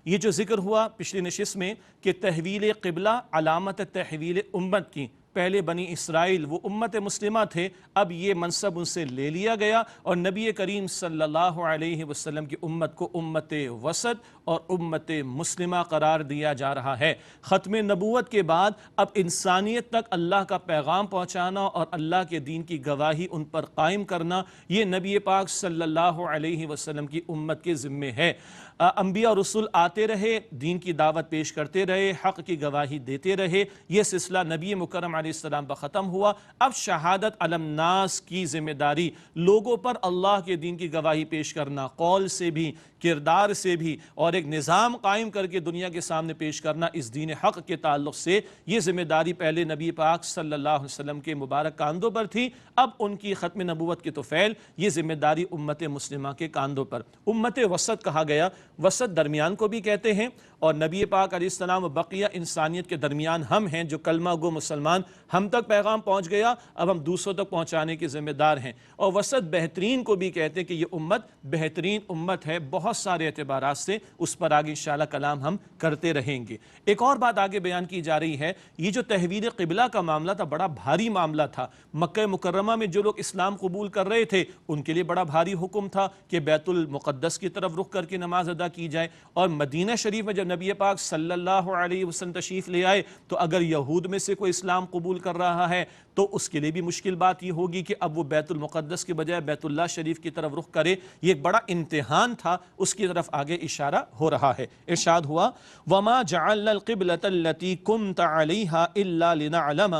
یہ جو ذکر ہوا پچھلی نشست میں کہ تحویل قبلہ علامت تحویل امت کی. پہلے بنی اسرائیل وہ امت مسلمہ تھے، اب یہ منصب ان سے لے لیا گیا اور نبی کریم صلی اللہ علیہ وسلم کی امت کو امت وسط اور امت مسلمہ قرار دیا جا رہا ہے. ختم نبوت کے بعد اب انسانیت تک اللہ کا پیغام پہنچانا اور اللہ کے دین کی گواہی ان پر قائم کرنا یہ نبی پاک صلی اللہ علیہ وسلم کی امت کے ذمے ہے. انبیاء اور رسول آتے رہے، دین کی دعوت پیش کرتے رہے، حق کی گواہی دیتے رہے. یہ سلسلہ نبی مکرم علیہ السلام پر ختم ہوا. اب شہادت علی الناس کی ذمہ داری، لوگوں پر اللہ کے دین کی گواہی پیش کرنا، قول سے بھی کردار سے بھی، اور ایک نظام قائم کر کے دنیا کے سامنے پیش کرنا اس دین حق کے تعلق سے. یہ ذمہ داری پہلے نبی پاک صلی اللہ علیہ وسلم کے مبارک کاندھوں پر تھی. اب ان کی ختم نبوت کے طفیل یہ ذمہ داری امت مسلمہ کے کاندھوں پر. امت وسط کہا گیا، وسط درمیان کو بھی کہتے ہیں. اور نبی پاک علیہ السلام و بقیہ انسانیت کے درمیان ہم ہیں جو کلمہ گو مسلمان ہم تک پیغام پہنچ گیا، اب ہم دوسروں تک پہنچانے کے ذمہ دار ہیں۔ اور وسط بہترین کو بھی کہتے ہیں کہ یہ امت بہترین امت ہے بہت سارے اعتبارات سے، اس پر آگے انشاءاللہ کلام ہم کرتے رہیں گے۔ ایک اور بات آگے بیان کی جا رہی ہے، یہ جو تحویل قبلہ کا معاملہ تھا بڑا بھاری معاملہ تھا۔ مکہ مکرمہ میں جو لوگ اسلام قبول کر رہے تھے ان کے لیے بڑا بھاری حکم تھا کہ بیت المقدس کی طرف رخ کر کے نماز ادا کی جائے، اور مدینہ شریف میں جب نبی پاک صلی اللہ علیہ وسلم تشریف لے آئے تو اگر یہود میں سے کوئی اسلام قبول کر رہا ہے تو اس کے لیے بھی مشکل بات یہ ہوگی کہ اب وہ بیت المقدس کے بجائے بیت اللہ شریف کی طرف رخ کرے۔ یہ ایک بڑا امتحان تھا، اس کی طرف آگے اشارہ ہو رہا ہے۔ ارشاد ہوا وَمَا جَعَلْنَا الْقِبْلَةَ الَّتِي كُنْتَ عَلَيْهَا إِلَّا لِنَعْلَمَ،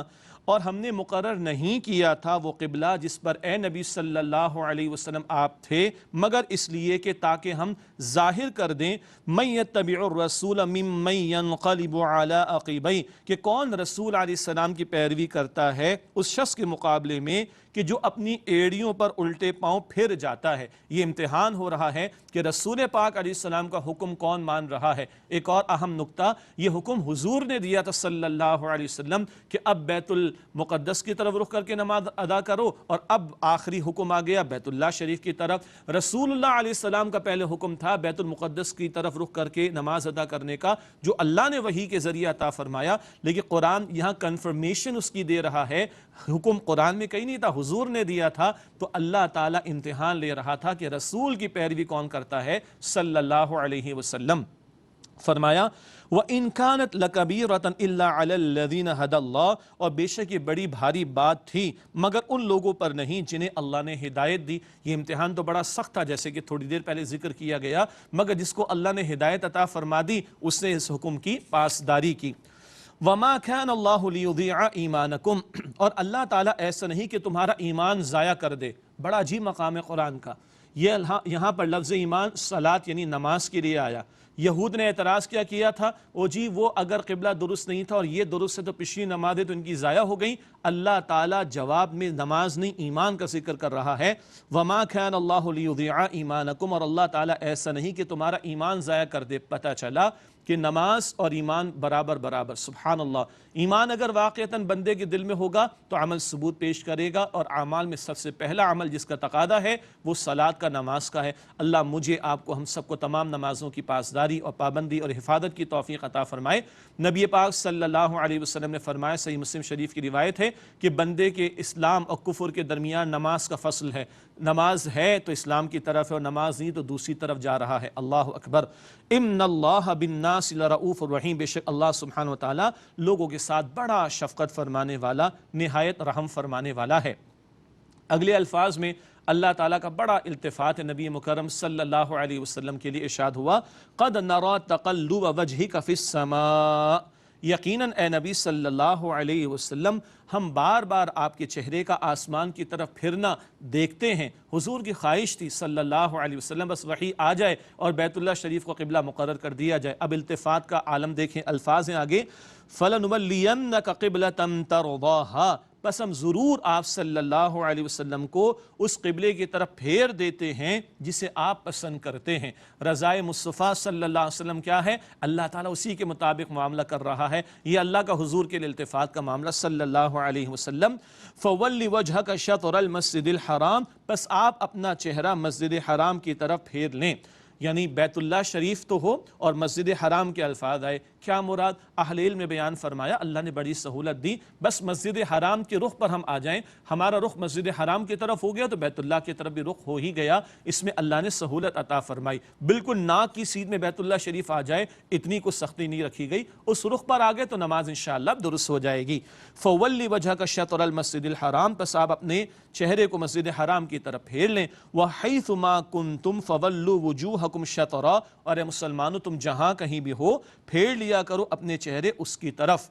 اور ہم نے مقرر نہیں کیا تھا وہ قبلہ جس پر اے نبی صلی اللہ علیہ وسلم آپ تھے، مگر اس لیے کہ تاکہ ہم ظاہر کر دیں مَن يَتَّبِعُ الرَّسُولَ مِمَّن يَنْقَلِبُ عَلَىٰ عَقِبَيْهِ، کہ کون رسول علیہ السلام کی پیروی کرتا ہے اس شخص کے مقابلے میں کہ جو اپنی ایڑیوں پر الٹے پاؤں پھر جاتا ہے۔ یہ امتحان ہو رہا ہے کہ رسول پاک علیہ السلام کا حکم کون مان رہا ہے۔ ایک اور اہم نقطہ، یہ حکم حضور نے دیا تھا صلی اللہ علیہ وسلم کہ اب بیت المقدس کی طرف رخ کر کے نماز ادا کرو، اور اب آخری حکم آ گیا بیت اللہ شریف کی طرف۔ رسول اللہ علیہ السلام کا پہلے حکم تھا بیت المقدس کی طرف رخ کر کے نماز ادا کرنے کا، جو اللہ نے وحی کے ذریعے عطا فرمایا، لیکن قرآن یہاں کنفرمیشن اس کی دے رہا ہے۔ حکم قرآن میں کہیں نہیں تھا، حضور نے دیا تھا، تو اللہ تعالیٰ امتحان لے رہا تھا کہ رسول کی پیروی کون کرتا ہے صلی اللہ علیہ وسلم۔ فرمایا وَإِن كَانَتْ لَكَبِيرَةً إِلَّا عَلَى الَّذِينَ هَدَى اللَّهُ، اور بے شک یہ بڑی بھاری بات تھی مگر ان لوگوں پر نہیں جنہیں اللہ نے ہدایت دی۔ یہ امتحان تو بڑا سخت تھا جیسے کہ تھوڑی دیر پہلے ذکر کیا گیا، مگر جس کو اللہ نے ہدایت عطا فرما دی اس نے اس حکم کی پاسداری کی۔ وَمَا كَانَ اللَّهُ لِيُضِيعَ إِيمَانَكُمْ، اور اللہ تعالیٰ ایسا نہیں کہ تمہارا ایمان ضائع کر دے۔ بڑا عجیب مقام ہے قرآن کا، یہ یہاں پر لفظ ایمان صلاۃ یعنی نماز کے لیے آیا۔ یہود نے اعتراض کیا تھا، او جی وہ اگر قبلہ درست نہیں تھا اور یہ درست ہے تو پچھلی نمازیں تو ان کی ضائع ہو گئیں۔ اللہ تعالیٰ جواب میں نماز نہیں ایمان کا ذکر کر رہا ہے۔ وَمَا كَانَ اللَّهُ لِيُضِيعَ إِيمَانَكُمْ، اور اللہ تعالیٰ ایسا نہیں کہ تمہارا ایمان ضائع کر دے۔ پتہ چلا کہ نماز اور ایمان برابر برابر، سبحان اللہ۔ ایمان اگر واقعتاً بندے کے دل میں ہوگا تو عمل ثبوت پیش کرے گا، اور اعمال میں سب سے پہلا عمل جس کا تقاضا ہے وہ صلاۃ کا، نماز کا ہے۔ اللہ مجھے آپ کو ہم سب کو تمام نمازوں کی پاسداری اور پابندی اور حفاظت کی توفیق عطا فرمائے۔ نبی پاک صلی اللہ علیہ وسلم نے فرمایا، صحیح مسلم شریف کی روایت ہے کہ بندے کے اسلام اور کفر کے درمیان نماز کا فصل ہے۔ نماز ہے تو اسلام کی طرف ہے، اور نماز نہیں تو دوسری طرف جا رہا ہے۔ اللہ اکبر۔ ان اللہ بالناس لرؤوف الرحیم، بے شک اللہ سبحانہ وتعالی لوگوں کے ساتھ بڑا شفقت فرمانے والا، نہایت رحم فرمانے والا ہے۔ اگلے الفاظ میں اللہ تعالیٰ کا بڑا التفات ہے نبی مکرم صلی اللہ علیہ وسلم کے لیے۔ ارشاد ہوا قد نرى تقلب وجهك في السماء، یقیناً اے نبی صلی اللہ علیہ وسلم ہم بار بار آپ کے چہرے کا آسمان کی طرف پھرنا دیکھتے ہیں۔ حضور کی خواہش تھی صلی اللہ علیہ وسلم بس وحی آ جائے اور بیت اللہ شریف کو قبلہ مقرر کر دیا جائے۔ اب التفات کا عالم دیکھیں، الفاظ ہیں آگے فَلَنُوَلِّيَنَّكَ قِبْلَةً تَرْضَاهَا، بس ہم ضرور آپ صلی اللہ علیہ وسلم کو اس قبلے کی طرف پھیر دیتے ہیں جسے آپ پسند کرتے ہیں۔ رضائے مصطفیٰ صلی اللہ علیہ وسلم کیا ہے؟ اللہ تعالیٰ اسی کے مطابق معاملہ کر رہا ہے۔ یہ اللہ کا حضور کے لیے التفات کا معاملہ صلی اللہ علیہ وسلم۔ فَوَلِّ وَجْهَكَ شَطْرَ الْمَسْجِدِ الْحَرَامِ، بس آپ اپنا چہرہ مسجد حرام کی طرف پھیر لیں۔ یعنی بیت اللہ شریف تو ہو اور مسجد حرام کے الفاظ آئے، کیا مراد؟ اہل علم نے بیان فرمایا اللہ نے بڑی سہولت دی، بس مسجد حرام کے رخ پر ہم آ جائیں، ہمارا رخ مسجد حرام کی طرف ہو گیا تو بیت اللہ کی طرف بھی رخ ہو ہی گیا۔ اس میں اللہ نے سہولت عطا فرمائی، بالکل ناک کی سیدھ میں بیت اللہ شریف آ جائے، اتنی کوئی سختی نہیں رکھی گئی۔ اس رخ پر آ گئے تو نماز انشاءاللہ درست ہو جائے گی۔ فَوَلِّ وَجْهَكَ شَطْرَ الْمَسْجِدِ الْحَرَامِ، پس آپ اپنے چہرے کو مسجد حرام کی طرف پھیر لیں۔ وَحَيْثُ مَا كُنْتُمْ فَوَلُّوا وُجُوهَكُمْ شَطْرًا، اور اے مسلمانوں تم جہاں کہیں بھی ہو پھیر لیا کرو اپنے چہرے اس کی طرف۔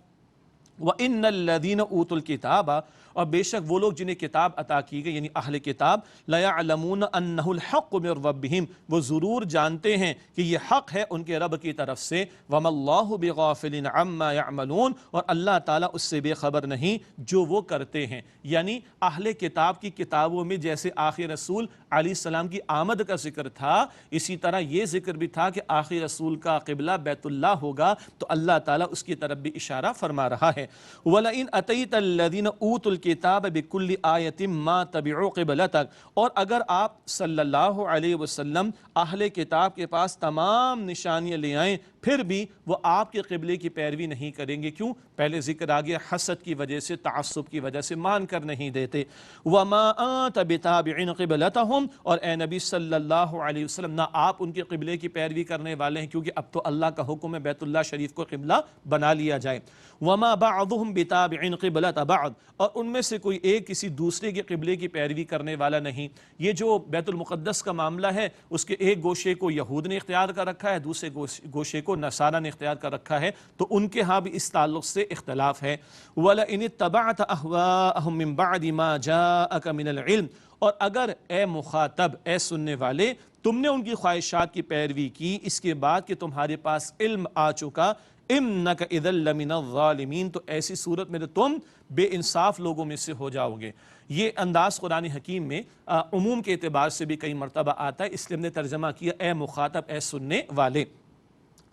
وَإِنَّ الَّذِينَ أُوتُوا الْكِتَابَ، اور بے شک وہ لوگ جنہیں کتاب عطا کی گئی یعنی اہل کتاب، لَيَعْلَمُونَ أَنَّهُ الْحَقُّ مِنْ رَبِّهِمْ، وہ ضرور جانتے ہیں کہ یہ حق ہے ان کے رب کی طرف سے۔ وَمَا اللَّهُ بِغَافِلٍ عَمَّا يَعْمَلُونَ، اور اللہ تعالیٰ اس سے بے خبر نہیں جو وہ کرتے ہیں۔ یعنی اہل کتاب کی کتابوں میں جیسے آخری رسول علیہ السلام کی آمد کا ذکر تھا، اسی طرح یہ ذکر بھی تھا کہ آخری رسول کا قبلہ بیت اللہ ہوگا، تو اللہ تعالیٰ اس کی طرف بھی اشارہ فرما رہا ہے۔ وَلَئِنْ أَتَيْتَ الَّذِينَ أُوتُوا الْكِتَابَ بِكُلِّ آیَةٍ مَا تَبِعُوا قِبْلَتَكَ، اور اگر آپ صلی اللہ علیہ وسلم اہل کتاب کے پاس تمام نشانیاں لے آئیں پھر بھی وہ آپ کے قبلے کی پیروی نہیں کریں گے، کیوں؟ پہلے ذکر آ گیا حسد کی وجہ سے، تعصب کی وجہ سے مان کر نہیں دیتے۔ وَمَا أَنْتَ بِتَابِعٍ قِبْلَتَهُمْ، اور اے نبی صلی اللہ علیہ وسلم نہ آپ ان کے قبلے کی پیروی کرنے والے ہیں، کیونکہ اب تو اللہ کا حکم ہے بیت اللہ شریف کو قبلہ بنا لیا جائے۔ وَمَا بَعْضُهُمْ بِتَابِعٍ قِبْلَةَ بَعْضٍ، اور ان میں سے کوئی ایک کسی دوسرے کے قبلے کی پیروی کرنے والا نہیں۔ یہ جو بیت المقدس کا معاملہ ہے اس کے ایک گوشے کو یہود نے اختیار کر رکھا ہے، دوسرے گوشے کو نصارہ نے اختیار کر رکھا ہے، تو ان کے ہاں بھی اس تعلق سے اختلاف ہے۔ وَلَئِنِ اتَّبَعْتَ أَهْوَاءَهُمْ مِنْ بَعْدِ مَا جَاءَكَ مِنَ الْعِلْمِ، اور اگر اے مخاطب، اے سننے والے، تم نے ان کی خواہشات کی پیروی کی اس کے بعد کہ تمہارے پاس علم آ چکا، اِنَّكَ إِذًا لَمِنَ الظَّالِمِينَ، تو ایسی صورت میں تم بے انصاف لوگوں میں سے ہو جاؤ گے۔ یہ انداز قرآن حکیم میں عموم کے اعتبار سے بھی کئی مرتبہ آتا ہے، اس لیے ہم نے ترجمہ کیا اے مخاطب، اے سننے والے۔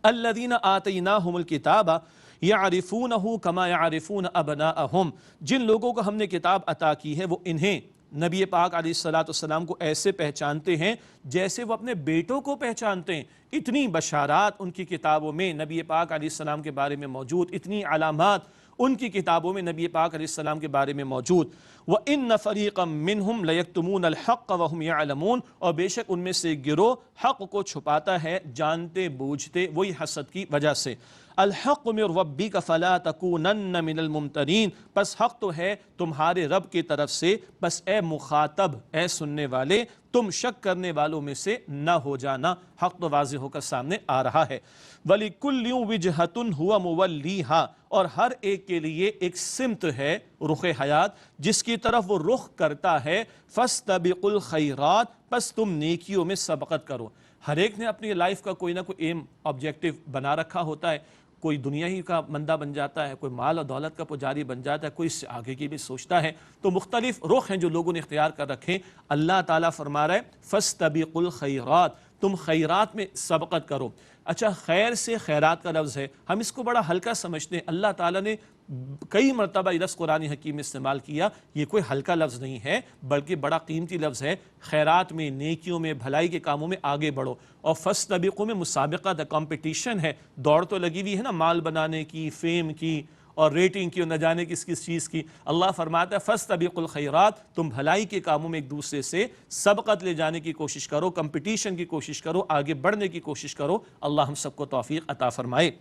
الذین آتیناہم الکتاب یعرفونہ کما یعرفون ابناءہم، جن لوگوں کو ہم نے کتاب عطا کی ہے وہ انہیں، نبی پاک علیہ السلام کو ایسے پہچانتے ہیں جیسے وہ اپنے بیٹوں کو پہچانتے ہیں۔ اتنی بشارات ان کی کتابوں میں نبی پاک علیہ السلام کے بارے میں موجود، اتنی علامات ان کی کتابوں میں نبی پاک علیہ السلام کے بارے میں موجود۔ وَإِنَّ فَرِيقًا مِّنْهُمْ لَيَكْتُمُونَ الْحَقَّ وَهُمْ يَعْلَمُونَ، اور بے شک ان میں سے گروہ حق کو چھپاتا ہے جانتے بوجھتے، وہی حسد کی وجہ سے۔ الحق من ربک فلا تکونن من الممترین، بس حق تو ہے تمہارے رب کی طرف سے، بس اے مخاطب، اے سننے والے، تم شک کرنے والوں میں سے نہ ہو جانا، حق تو واضح ہو کر سامنے آ رہا ہے۔ وَلِكُلٍّ وِجْهَةٌ هُوَ مُوَلِّيهَا، اور ہر ایک کے لیے ایک سمت ہے، رخ حیات، جس کی طرف وہ رخ کرتا ہے۔ فَاسْتَبِقُوا الْخَيْرَاتِ، پس تم نیکیوں میں سبقت کرو۔ ہر ایک نے اپنی لائف کا کوئی نہ کوئی ایم آبجیکٹو بنا رکھا ہوتا ہے، کوئی دنیا ہی کا بندہ بن جاتا ہے، کوئی مال اور دولت کا پجاری بن جاتا ہے، کوئی اس سے آگے کی بھی سوچتا ہے، تو مختلف رخ ہیں جو لوگوں نے اختیار کر رکھے۔ اللہ تعالیٰ فرما رہا ہے فَاسْتَبِقُوا الْخَيْرَاتِ، تم خیرات میں سبقت کرو۔ اچھا، خیر سے خیرات کا لفظ ہے، ہم اس کو بڑا ہلکا سمجھتے ہیں، اللہ تعالیٰ نے کئی مرتبہ یہ لفظ قرآن حکیم میں استعمال کیا، یہ کوئی ہلکا لفظ نہیں ہے بلکہ بڑا قیمتی لفظ ہے۔ خیرات میں، نیکیوں میں، بھلائی کے کاموں میں آگے بڑھو، اور فاستبقوا میں مسابقہ ہے، کمپٹیشن ہے، دوڑ تو لگی ہوئی ہے نا، مال بنانے کی، فیم کی اور ریٹنگ کی اور نہ جانے کس کس چیز کی۔ اللہ فرماتا ہے فاستبقوا الخیرات، تم بھلائی کے کاموں میں ایک دوسرے سے سبقت لے جانے کی کوشش کرو، کمپٹیشن کی کوشش کرو، آگے بڑھنے کی کوشش کرو۔ اللہ ہم سب کو توفیق عطا فرمائے۔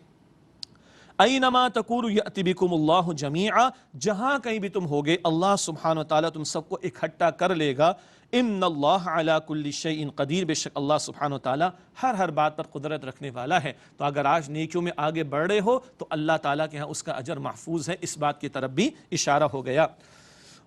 اینما تکونوا یأتی بکم اللہ جمیعا، جہاں کہیں بھی تم ہوگے اللہ سبحانہ وتعالیٰ تم سب کو اکٹھا کر لے گا۔ ان اللہ علی کل شیء قدیر، بے شک اللہ سبحانہ وتعالیٰ ہر بات پر قدرت رکھنے والا ہے۔ تو اگر آج نیکیوں میں آگے بڑھ رہے ہو تو اللہ تعالیٰ کے ہاں اس کا اجر محفوظ ہے، اس بات کی طرف بھی اشارہ ہو گیا۔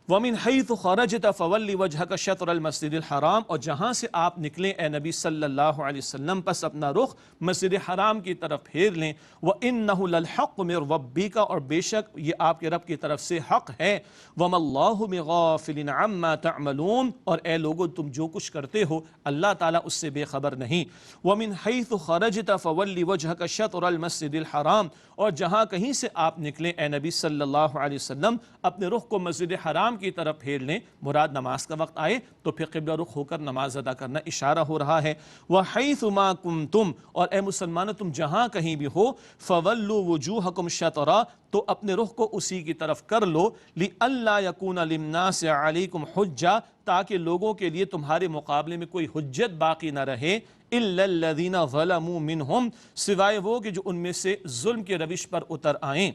وَمِنْ حَيْثُ خَرَجْتَ فَوَلِّ وَجْهَكَ شَطْرَ الْمَسْجِدِ الْحَرَامِ، اور جہاں سے آپ نکلیں اے نبی صلی اللہ علیہ وسلم، پس اپنا رخ مسجد حرام کی طرف پھیر لیں۔ وَإِنَّهُ لَلْحَقُّ مِنْ رَبِّكَ، اور بے شک یہ آپ کے رب کی طرف سے حق ہے۔ وَمَا اللَّهُ بِغَافِلٍ عَمَّا تَعْمَلُونَ، اور اے لوگو تم جو کچھ کرتے ہو اللہ تعالیٰ اس سے بے خبر نہیں۔ وَمِنْ حَيْثُ خَرَجْتَ فَوَلِّ وَجْهَكَ شَطْرَ الْمَسْجِدِ الْحَرَامِ، اور جہاں کہیں سے آپ نکلیں اے نبی صلی اللہ علیہ وسلم، اپنے رخ کو مسجد حرام کی طرف پھیر لیں، مراد نماز کا وقت آئے تو پھر قبلہ رخ ہو کر نماز ادا کرنا اشارہ ہو رہا ہے۔ وَحَيْثُ مَا كُنْتُمْ، اور اے مسلمانوں تم جہاں کہیں بھی ہو، فَوَلُّوا وُجُوهَكُمْ شَطْرَهُ، تو اپنے رخ کو اسی کی طرف کر لو، لِأَلَّا يَكُونَ لِلنَّاسِ عَلَيْكُمْ حُجَّةٌ، تاکہ لوگوں کے لیے تمہارے مقابلے میں کوئی حجت باقی نہ رہے، إِلَّا الَّذِينَ ظَلَمُوا مِنْهُمْ، سوائے وہ کہ جو ان میں سے ظلم کے روش پر اتر آئیں۔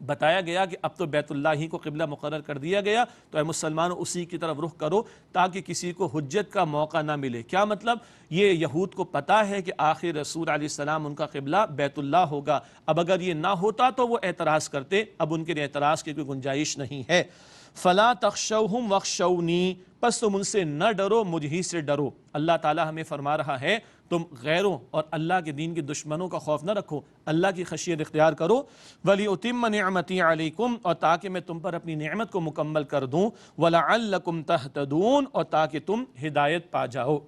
بتایا گیا کہ اب تو بیت اللہ ہی کو قبلہ مقرر کر دیا گیا، تو اے مسلمانوں اسی کی طرف رخ کرو تاکہ کسی کو حجت کا موقع نہ ملے۔ کیا مطلب؟ یہ یہود کو پتہ ہے کہ آخر رسول علیہ السلام ان کا قبلہ بیت اللہ ہوگا، اب اگر یہ نہ ہوتا تو وہ اعتراض کرتے، اب ان کے لیے اعتراض کی کوئی گنجائش نہیں ہے۔ فَلَا تَخْشَوْهُمْ وَاخْشَوْنِي، پس تم ان سے نہ ڈرو مجھ ہی سے ڈرو۔ اللہ تعالیٰ ہمیں فرما رہا ہے تم غیروں اور اللہ کے دین کے دشمنوں کا خوف نہ رکھو، اللہ کی خشیت اختیار کرو۔ وَلِأُتِمَّ نِعْمَتِي عَلَيْكُمْ، اور تاکہ میں تم پر اپنی نعمت کو مکمل کر دوں۔ وَلَعَلَّكُمْ تَهْتَدُونَ، اور تاکہ تم ہدایت پا جاؤ۔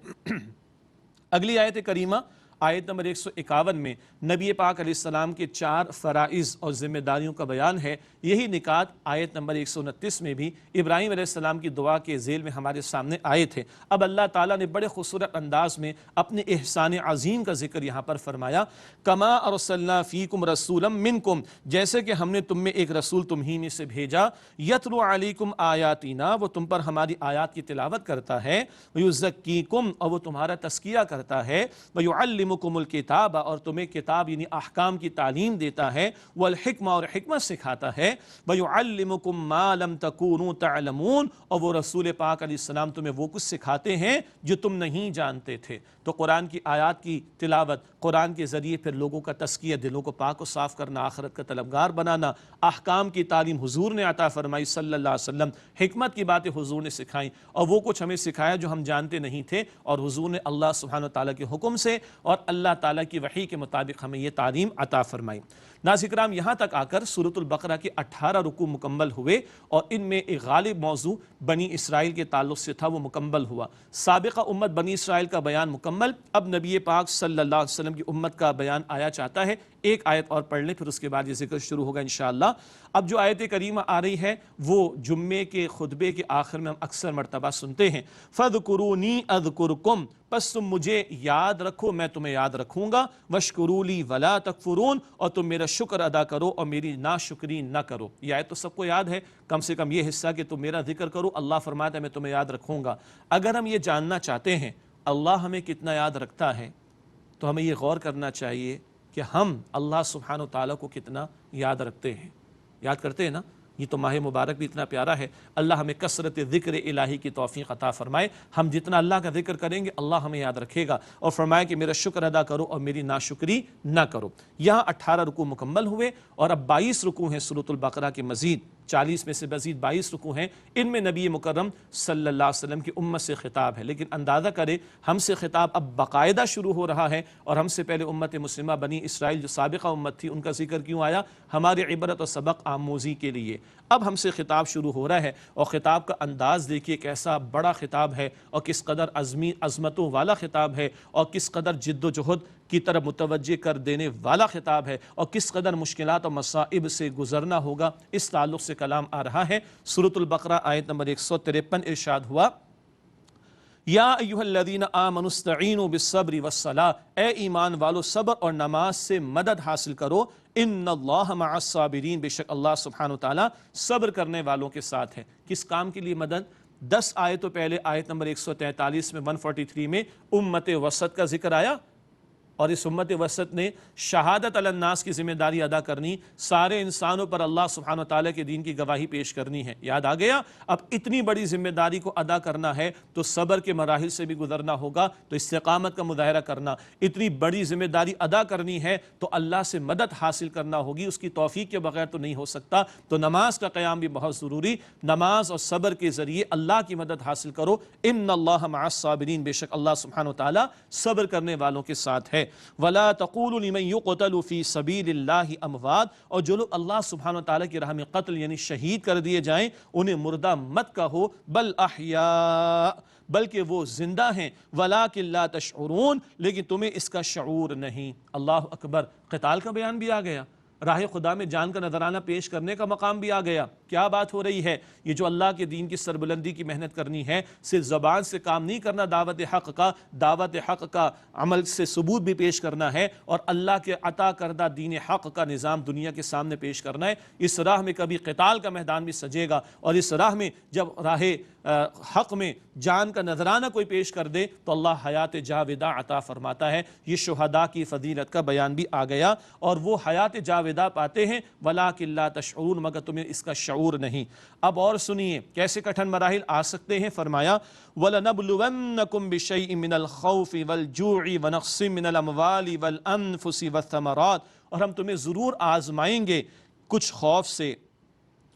اگلی آیت کریمہ آیت نمبر 151 میں نبی پاک علیہ السلام کے 4 فرائض اور ذمہ داریوں کا بیان ہے۔ یہی نکات آیت نمبر 129 میں بھی ابراہیم علیہ السلام کی دعا کے ذیل میں ہمارے سامنے آئے تھے۔ اب اللہ تعالیٰ نے بڑے خوبصورت انداز میں اپنے احسان عظیم کا ذکر یہاں پر فرمایا، کما ارسلنا فیکم رسولا منکم، جیسے کہ ہم نے تم میں ایک رسول تمہیں میں سے بھیجا، یتلو علیکم آیاتنا، وہ تم پر ہماری آیات کی تلاوت کرتا ہے، ویزکیکم، اور وہ تمہارا تزکیہ کرتا ہے، ویعلمکم الکتاب، اور تمہیں کتاب یعنی احکام کی تعلیم دیتا ہے، والحکمہ، اور حکمت سکھاتا ہے، ویعلمکم ما لم تکونوا تعلمون، اور وہ رسول پاک علیہ السلام تمہیں وہ کچھ سکھاتے ہیں جو تم نہیں جانتے تھے۔ تو قرآن کی آیات کی تلاوت، قرآن کے ذریعے پھر لوگوں کا تزکیہ، دلوں کو پاک و صاف کرنا، آخرت کا طلبگار بنانا، احکام کی تعلیم حضور نے عطا فرمائی صلی اللہ علیہ وسلم، حکمت کی باتیں حضور نے سکھائیں، اور وہ کچھ ہمیں سکھایا جو ہم جانتے نہیں تھے، اور حضور نے اللہ سبحانہ وتعالیٰ کے حکم سے اور اللہ تعالیٰ کی وحی کے مطابق ہمیں یہ تعلیم عطا فرمائی۔ ناظرین کرام، یہاں تک آ کر سورۃ البقرہ کے 18 رکوع مکمل ہوئے، اور ان میں ایک غالب موضوع بنی اسرائیل کے تعلق سے تھا، وہ مکمل ہوا۔ سابقہ امت بنی اسرائیل کا بیان مکمل، اب نبی پاک صلی اللہ علیہ وسلم کی امت کا بیان آیا چاہتا ہے۔ ایک آیت اور پڑھ لیں، پھر اس کے بعد یہ ذکر شروع ہوگا انشاءاللہ۔ اب جو آیت کریمہ آ رہی ہے وہ جمعے کے خطبے کے آخر میں ہم اکثر مرتبہ سنتے ہیں، فَاذْكُرُونِي أَذْكُرْكُمْ، پس تم مجھے یاد رکھو میں تمہیں یاد رکھوں گا، وَاشْكُرُوا لِي وَلَا تَكْفُرُونَ، اور تم میرا شکر ادا کرو اور میری ناشکری نہ کرو۔ یہ آیت تو سب کو یاد ہے، کم سے کم یہ حصہ کہ تم میرا ذکر کرو، اللہ فرماتا ہے میں تمہیں یاد رکھوں گا۔ اگر ہم یہ جاننا چاہتے ہیں اللہ ہمیں کتنا یاد رکھتا ہے، تو ہمیں یہ غور کرنا چاہیے کہ ہم اللہ سبحانہ وتعالیٰ کو کتنا یاد رکھتے ہیں، یاد کرتے ہیں نا؟ یہ تو ماہ مبارک بھی اتنا پیارا ہے، اللہ ہمیں کثرت ذکر الہی کی توفیق عطا فرمائے۔ ہم جتنا اللہ کا ذکر کریں گے اللہ ہمیں یاد رکھے گا، اور فرمائے کہ میرا شکر ادا کرو اور میری ناشکری نہ کرو۔ یہاں 18 رکوع مکمل ہوئے، اور اب 22 رکوع ہیں سورۃ البقرہ کے، مزید 40 میں سے مزید 22 رکوع ہیں۔ ان میں نبی مکرم صلی اللہ علیہ وسلم کی امت سے خطاب ہے، لیکن اندازہ کرے ہم سے خطاب اب باقاعدہ شروع ہو رہا ہے، اور ہم سے پہلے امت مسلمہ بنی اسرائیل جو سابقہ امت تھی ان کا ذکر کیوں آیا؟ ہماری عبرت اور سبق آموزی کے لیے۔ اب ہم سے خطاب شروع ہو رہا ہے، اور خطاب کا انداز دیکھیے کیسا بڑا خطاب ہے، اور کس قدر عظمتوں والا خطاب ہے، اور کس قدر جد و جہد کی طرف متوجہ کر دینے والا خطاب ہے، اور کس قدر مشکلات اور مصائب سے گزرنا ہوگا، اس تعلق سے کلام آ رہا ہے۔ سورۃ البقرہ آیت نمبر 153 ارشاد ہوا، یا ایھا الذین آمنوا استعینوا بالصبر والصلاۃ، اے ایمان والو صبر اور نماز سے مدد حاصل کرو، ان اللہ مع الصابرین، بے شک اللہ سبحانہ وتعالیٰ صبر کرنے والوں کے ساتھ ہے۔ کس کام کے لیے مدد؟ 10 آیتوں پہلے آیت نمبر 143 میں 143 میں امت وسط کا ذکر آیا، اور اس امت وسط نے شہادت علی الناس کی ذمہ داری ادا کرنی، سارے انسانوں پر اللہ سبحانہ وتعالیٰ کے دین کی گواہی پیش کرنی ہے۔ یاد آ گیا؟ اب اتنی بڑی ذمہ داری کو ادا کرنا ہے تو صبر کے مراحل سے بھی گزرنا ہوگا، تو استقامت کا مظاہرہ کرنا، اتنی بڑی ذمہ داری ادا کرنی ہے تو اللہ سے مدد حاصل کرنا ہوگی، اس کی توفیق کے بغیر تو نہیں ہو سکتا۔ تو نماز کا قیام بھی بہت ضروری، نماز اور صبر کے ذریعے اللہ کی مدد حاصل کرو، ان اللہ مع الصابرین، بے شک اللہ سبحانہ وتعالیٰ صبر کرنے والوں کے ساتھ ہے۔ وَلَا تَقُولُوا لِمَنْ يُقْتَلُ فِي سَبِيلِ اللَّهِ أَمْوَاتٌ، اور جو لوگ اللہ سبحانہ وتعالیٰ کی راہ میں قتل یعنی شہید کر دیے جائیں انہیں مردہ مت کہو، بل احیاء، بلکہ وہ زندہ ہیں، وَلَٰكِن لَا تَشْعُرُونَ، لیکن تمہیں اس کا شعور نہیں۔ اللہ اکبر، قتال کا بیان بھی آ گیا، راہ خدا میں جان کا نذرانہ پیش کرنے کا مقام بھی آ گیا۔ کیا بات ہو رہی ہے؟ یہ جو اللہ کے دین کی سربلندی کی محنت کرنی ہے، صرف زبان سے کام نہیں کرنا، دعوت حق کا عمل سے ثبوت بھی پیش کرنا ہے، اور اللہ کے عطا کردہ دین حق کا نظام دنیا کے سامنے پیش کرنا ہے۔ اس راہ میں کبھی قتال کا میدان بھی سجے گا، اور اس راہ میں جب راہ حق میں جان کا نذرانہ کوئی پیش کر دے تو اللہ حیات جاودہ عطا فرماتا ہے۔ یہ شہداء کی فضیلت کا بیان بھی آ گیا، اور وہ حیات جاودہ پاتے ہیں، وَلَٰكِن لَا تَشْعُرُونَ، مگر تمہیں اس کا شعور نہیں۔ اب اور سنیے کیسے کٹھن مراحل آ سکتے ہیں، فرمایا وَلَنَبْلُوَنَّكُمْ بِشَيْءٍ مِّنَ الْخَوْفِ وَالْجُوعِ وَنَقْصٍ مِّنَ الْأَمْوَالِ وَالْأَنفُسِ وَالثَّمَرَاتِ، اور ہم تمہیں ضرور آزمائیں گے کچھ خوف سے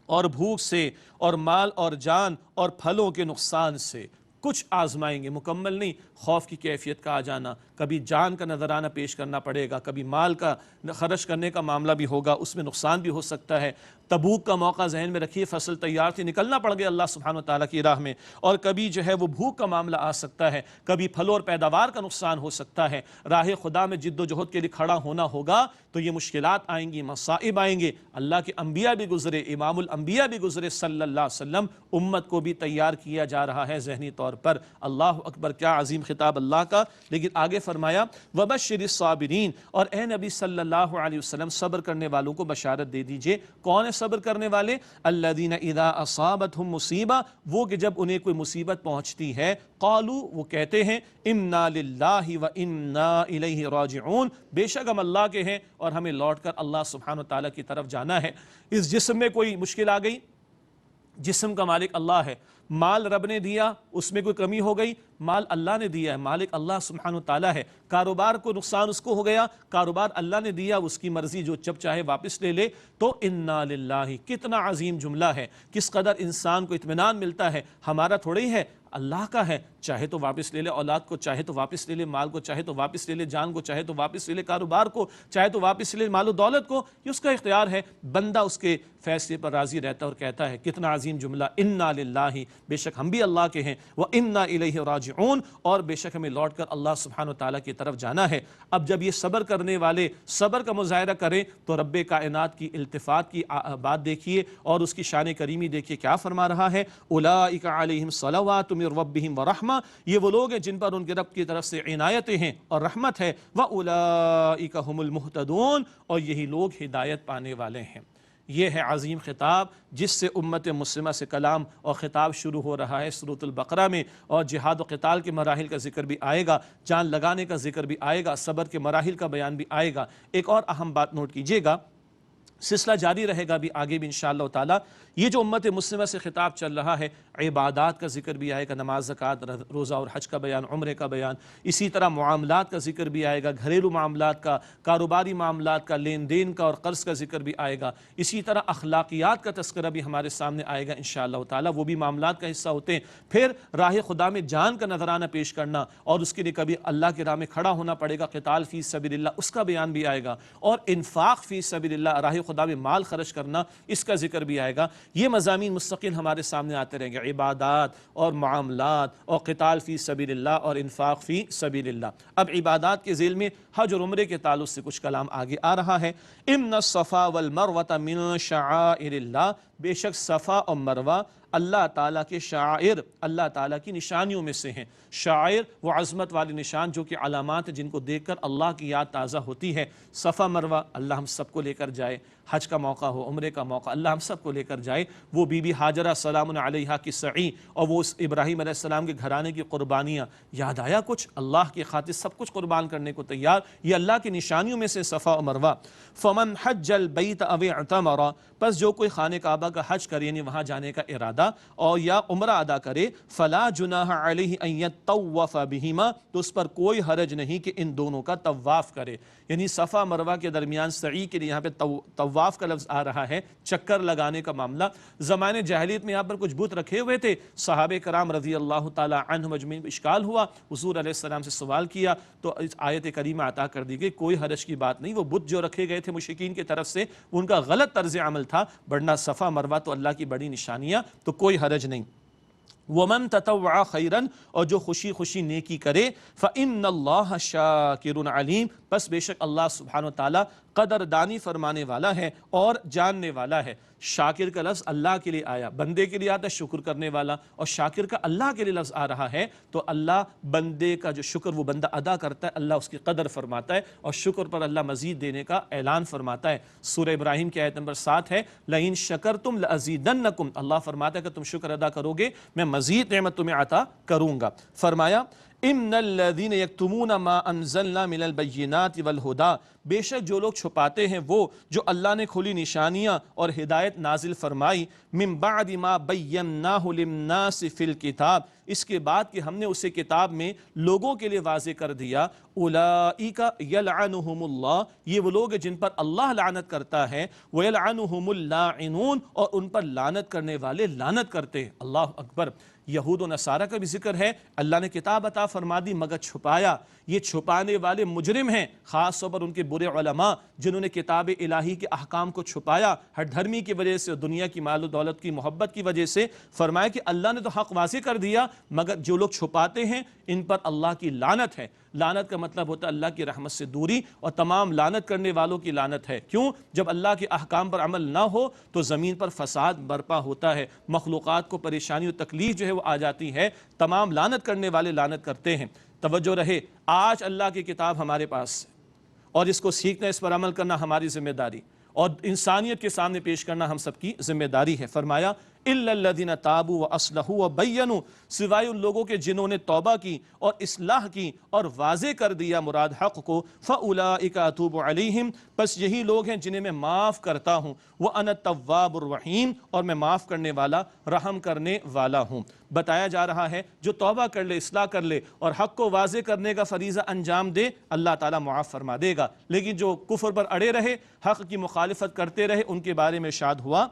اور بھوک سے اور مال اور جان اور پھلوں کے نقصان سے، کچھ آزمائیں گے، مکمل نہیں۔ خوف کی کیفیت کا آ جانا، کبھی جان کا نذرانہ پیش کرنا پڑے گا، کبھی مال کا خرچ کرنے کا معاملہ بھی ہوگا، اس میں نقصان بھی ہو سکتا ہے۔ تبوک کا موقع ذہن میں رکھیے، فصل تیار تھی، نکلنا پڑ گیا اللہ سبحانہ وتعالیٰ کی راہ میں، اور کبھی جو ہے وہ بھوک کا معاملہ آ سکتا ہے، کبھی پھلوں اور پیداوار کا نقصان ہو سکتا ہے، راہ خدا میں جد و جہد کے لیے کھڑا ہونا ہوگا تو یہ مشکلات آئیں گی، مصائب آئیں گے۔ اللہ کے انبیاء بھی گزرے، امام الانبیاء بھی گزرے صلی اللہ علیہ وسلم، امت کو بھی تیار کیا جا رہا ہے ذہنی طور پر۔ اللہ اکبر، کیا عظیم خطاب اللہ کا۔ لیکن آگے فرمایا وَبَشِّرِ الصَّابِرِينَ، اور اے نبی صلی اللہ علیہ وسلم صبر کرنے والوں کو بشارت دے دیجئے۔ کون ہے صبر کرنے والے؟ الذین اذا اصابتہم مصیبہ، وہ کہ جب انہیں کوئی مصیبت پہنچتی ہے، قالوا، وہ کہتے ہیں، انا للہ و انا الیہ راجعون، بے شک ہم اللہ کے ہیں اور ہمیں لوٹ کر اللہ سبحانہ وتعالیٰ کی طرف جانا ہے۔ اس جسم میں کوئی مشکل آ گئی، جسم کا مالک اللہ ہے، مال رب نے دیا، اس میں کوئی کمی ہو گئی، مال اللہ نے دیا ہے، مالک اللہ سبحانہ وتعالیٰ ہے۔ کاروبار کو نقصان اس کو ہو گیا، کاروبار اللہ نے دیا، اس کی مرضی، جو جب چاہے واپس لے لے، تو انا للہ، کتنا عظیم جملہ ہے، کس قدر انسان کو اطمینان ملتا ہے، ہمارا تھوڑی ہے، اللہ کا ہے، چاہے تو واپس لے لے اولاد کو، چاہے تو واپس لے لے مال کو، چاہے تو واپس لے لے جان کو، چاہے تو واپس لے لے کاروبار کو، چاہے تو واپس لے لے مال و دولت کو، یہ اس کا اختیار ہے، بندہ اس کے فیصلے پر راضی رہتا ہے اور کہتا ہے، کتنا عظیم جملہ، انا للہ، بے شک ہم بھی اللہ کے ہیں، وانا الیہ راجعون، اور بے شک ہمیں لوٹ کر اللہ سبحانہ وتعالیٰ کی طرف جانا ہے۔ اب جب یہ صبر کرنے والے صبر کا مظاہرہ کریں تو رب کائنات کی التفات کی بات دیکھیے اور اس کی شان کریمی دیکھیے، کیا فرما رہا ہے؟ اولئک علیہم صلوات من ربہم ورحمہ، یہ وہ لوگ ہیں جن پر ان کے رب کی طرف سے عنایتیں ہیں اور رحمت ہے، واولئک ھم المہتدون، اور یہی لوگ ہدایت پانے والے ہیں۔ یہ ہے عظیم خطاب جس سے امت مسلمہ سے کلام اور خطاب شروع ہو رہا ہے سورۃ البقرہ میں، اور جہاد و قتال کے مراحل کا ذکر بھی آئے گا، جان لگانے کا ذکر بھی آئے گا، صبر کے مراحل کا بیان بھی آئے گا۔ ایک اور اہم بات نوٹ کیجئے گا، سلسلہ جاری رہے گا بھی آگے بھی انشاءاللہ تعالی۔ یہ جو امت مسلمہ سے خطاب چل رہا ہے، عبادات کا ذکر بھی آئے گا، نماز، زکوٰۃ، روزہ اور حج کا بیان، عمرے کا بیان، اسی طرح معاملات کا ذکر بھی آئے گا، گھریلو معاملات کا، کاروباری معاملات کا، لین دین کا اور قرض کا ذکر بھی آئے گا، اسی طرح اخلاقیات کا تذکرہ بھی ہمارے سامنے آئے گا انشاءاللہ تعالی، وہ بھی معاملات کا حصہ ہوتے ہیں۔ پھر راہ خدا میں جان کا نذرانہ پیش کرنا، اور اس کے لیے کبھی اللہ کی راہ میں کھڑا ہونا پڑے گا، قتال فی سبیل اللہ، اس کا بیان بھی آئے گا، اور انفاق فی سبیل اللہ، راہ خدا میں مال خرچ کرنا، اس کا ذکر بھی آئے گا۔ یہ مضامین مستقل ہمارے سامنے آتے رہیں گے، عبادات اور معاملات اور قتال فی سبیل اللہ اور انفاق فی سبیل اللہ۔ اب عبادات کے ذیل میں حج اور عمرے کے تعلق سے کچھ کلام آگے آ رہا ہے۔ ان الصفا والمروۃ من شعائر اللہ، بے شک صفا اور مروہ اللہ تعالیٰ کے شعائر، اللہ تعالیٰ کی نشانیوں میں سے ہیں۔ شعائر وہ عظمت والی نشان جو کہ علامات ہیں جن کو دیکھ کر اللہ کی یاد تازہ ہوتی ہے۔ صفا مروہ اللہ ہم سب کو لے کر جائے، حج کا موقع ہو، عمرے کا موقع، اللہ ہم سب کو لے کر جائے۔ وہ بی بی ہاجرہ سلام علیہا کی سعی اور وہ ابراہیم علیہ السلام کے گھرانے کی قربانیاں، یاد آیا کچھ؟ اللہ کی خاطر سب کچھ قربان کرنے کو تیار، یہ اللہ کی نشانیوں میں سے صفا و مروہ۔ فمن حج البیت او اعتمر، پس جو کوئی خانہ کعبہ کا حج کرے، یعنی وہاں جانے کا ارادہ، اور یا عمرہ ادا کرے، فلا جناح علیہ ان یطوف بہما، تو اس پر کوئی حرج نہیں کہ ان دونوں کا طواف کرے۔ یعنی صفا مروہ کے درمیان سعی کے لیے یہاں پہ طواف کا لفظ آ رہا ہے، چکر لگانے کا معاملہ۔ زمانے جاہلیت میں یہاں پر کچھ بت رکھے ہوئے تھے، صحابہ کرام رضی اللہ تعالی عنہم اجمعین اشکال ہوا، حضور علیہ السلام سے سوال کیا تو اس آیت کریمہ عطا کر دی گئی، کوئی حرج کی بات نہیں۔ وہ بت جو رکھے گئے تھے مشرکین کی طرف سے، ان کا غلط طرز عمل تھا، ورنہ صفا مروہ تو اللہ کی بڑی نشانیاں، تو کوئی حرج نہیں۔ وَمَن تَطَوَّعَ خَيْرًا، اور جو خوشی خوشی نیکی کرے، فَإِنَّ اللَّهَ شَاكِرٌ عَلِيمٌ، پس بے شک اللہ سبحانہ وتعالی قدردانی فرمانے والا ہے اور جاننے والا ہے۔ شاکر کا لفظ اللہ کے لیے آیا، بندے کے لیے آتا ہے شکر کرنے والا، اور شاکر کا اللہ کے لیے لفظ آ رہا ہے، تو اللہ بندے کا جو شکر وہ بندہ ادا کرتا ہے، اللہ اس کی قدر فرماتا ہے، اور شکر پر اللہ مزید دینے کا اعلان فرماتا ہے۔ سورہ ابراہیم کی آیت نمبر 7 ہے، لَإِن شَكَرْتُمْ لَأَزِيدَنَّكُمْ، اللہ فرماتا ہے کہ تم شکر ادا کرو گے میں مزید نعمت تمہیں عطا کروں گا۔ فرمایا ان الذین یکتمون ما انزلنا من البینات والہدی، بے شک جو لوگ چھپاتے ہیں وہ جو اللہ نے کھلی نشانیاں اور ہدایت نازل فرمائی، من بعد ما بیناہ للناس فی الکتاب، اس کے بعد کہ ہم نے اسے کتاب میں لوگوں کے لیے واضح کر دیا، اولئک یلعنہم اللہ، یہ وہ لوگ ہیں جن پر اللہ لعنت کرتا ہے، ویلعنہم اللاعنون، اور ان پر لعنت کرنے والے لعنت کرتے ہیں۔ اللہ اکبر، یہود و نصارہ کا بھی ذکر ہے، اللہ نے کتاب عطا فرما دی مگر چھپایا۔ یہ چھپانے والے مجرم ہیں، خاص طور پر ان کے برے علماء جنہوں نے کتاب الہی کے احکام کو چھپایا، ہر دھرمی کی وجہ سے، دنیا کی مال و دولت کی محبت کی وجہ سے۔ فرمایا کہ اللہ نے تو حق واضح کر دیا مگر جو لوگ چھپاتے ہیں ان پر اللہ کی لعنت ہے۔ لعنت کا مطلب ہوتا ہے اللہ کی رحمت سے دوری، اور تمام لعنت کرنے والوں کی لعنت ہے۔ کیوں؟ جب اللہ کے احکام پر عمل نہ ہو تو زمین پر فساد برپا ہوتا ہے، مخلوقات کو پریشانی و تکلیف جو ہے وہ آ جاتی ہے۔ تمام لعنت کرنے والے لعنت کرتے ہیں۔ توجہ رہے، آج اللہ کی کتاب ہمارے پاس ہے اور اس کو سیکھنا، اس پر عمل کرنا ہماری ذمہ داری اور انسانیت کے سامنے پیش کرنا ہم سب کی ذمہ داری ہے۔ فرمایا اِلَّا الَّذِينَ تَابُوا وَأَصْلَحُوا وَبَيَّنُوا، سوائے ان لوگوں کے جنہوں نے توبہ کی اور اصلاح کی اور واضح کر دیا مراد حق کو، فَأُولَٰئِكَ أَتُوبُ عَلَيْهِمْ، بس یہی لوگ ہیں جنہیں میں معاف کرتا ہوں، وَأَنَا التَّوَّابُ الرَّحِيمُ، اور میں معاف کرنے والا، رحم کرنے والا ہوں۔ بتایا جا رہا ہے جو توبہ کر لے، اصلاح کر لے اور حق کو واضح کرنے کا فریضہ انجام دے، اللہ تعالیٰ معاف فرما دے گا۔ لیکن جو کفر پر اڑے رہے، حق کی مخالفت کرتے رہے، ان کے بارے میں ارشاد ہوا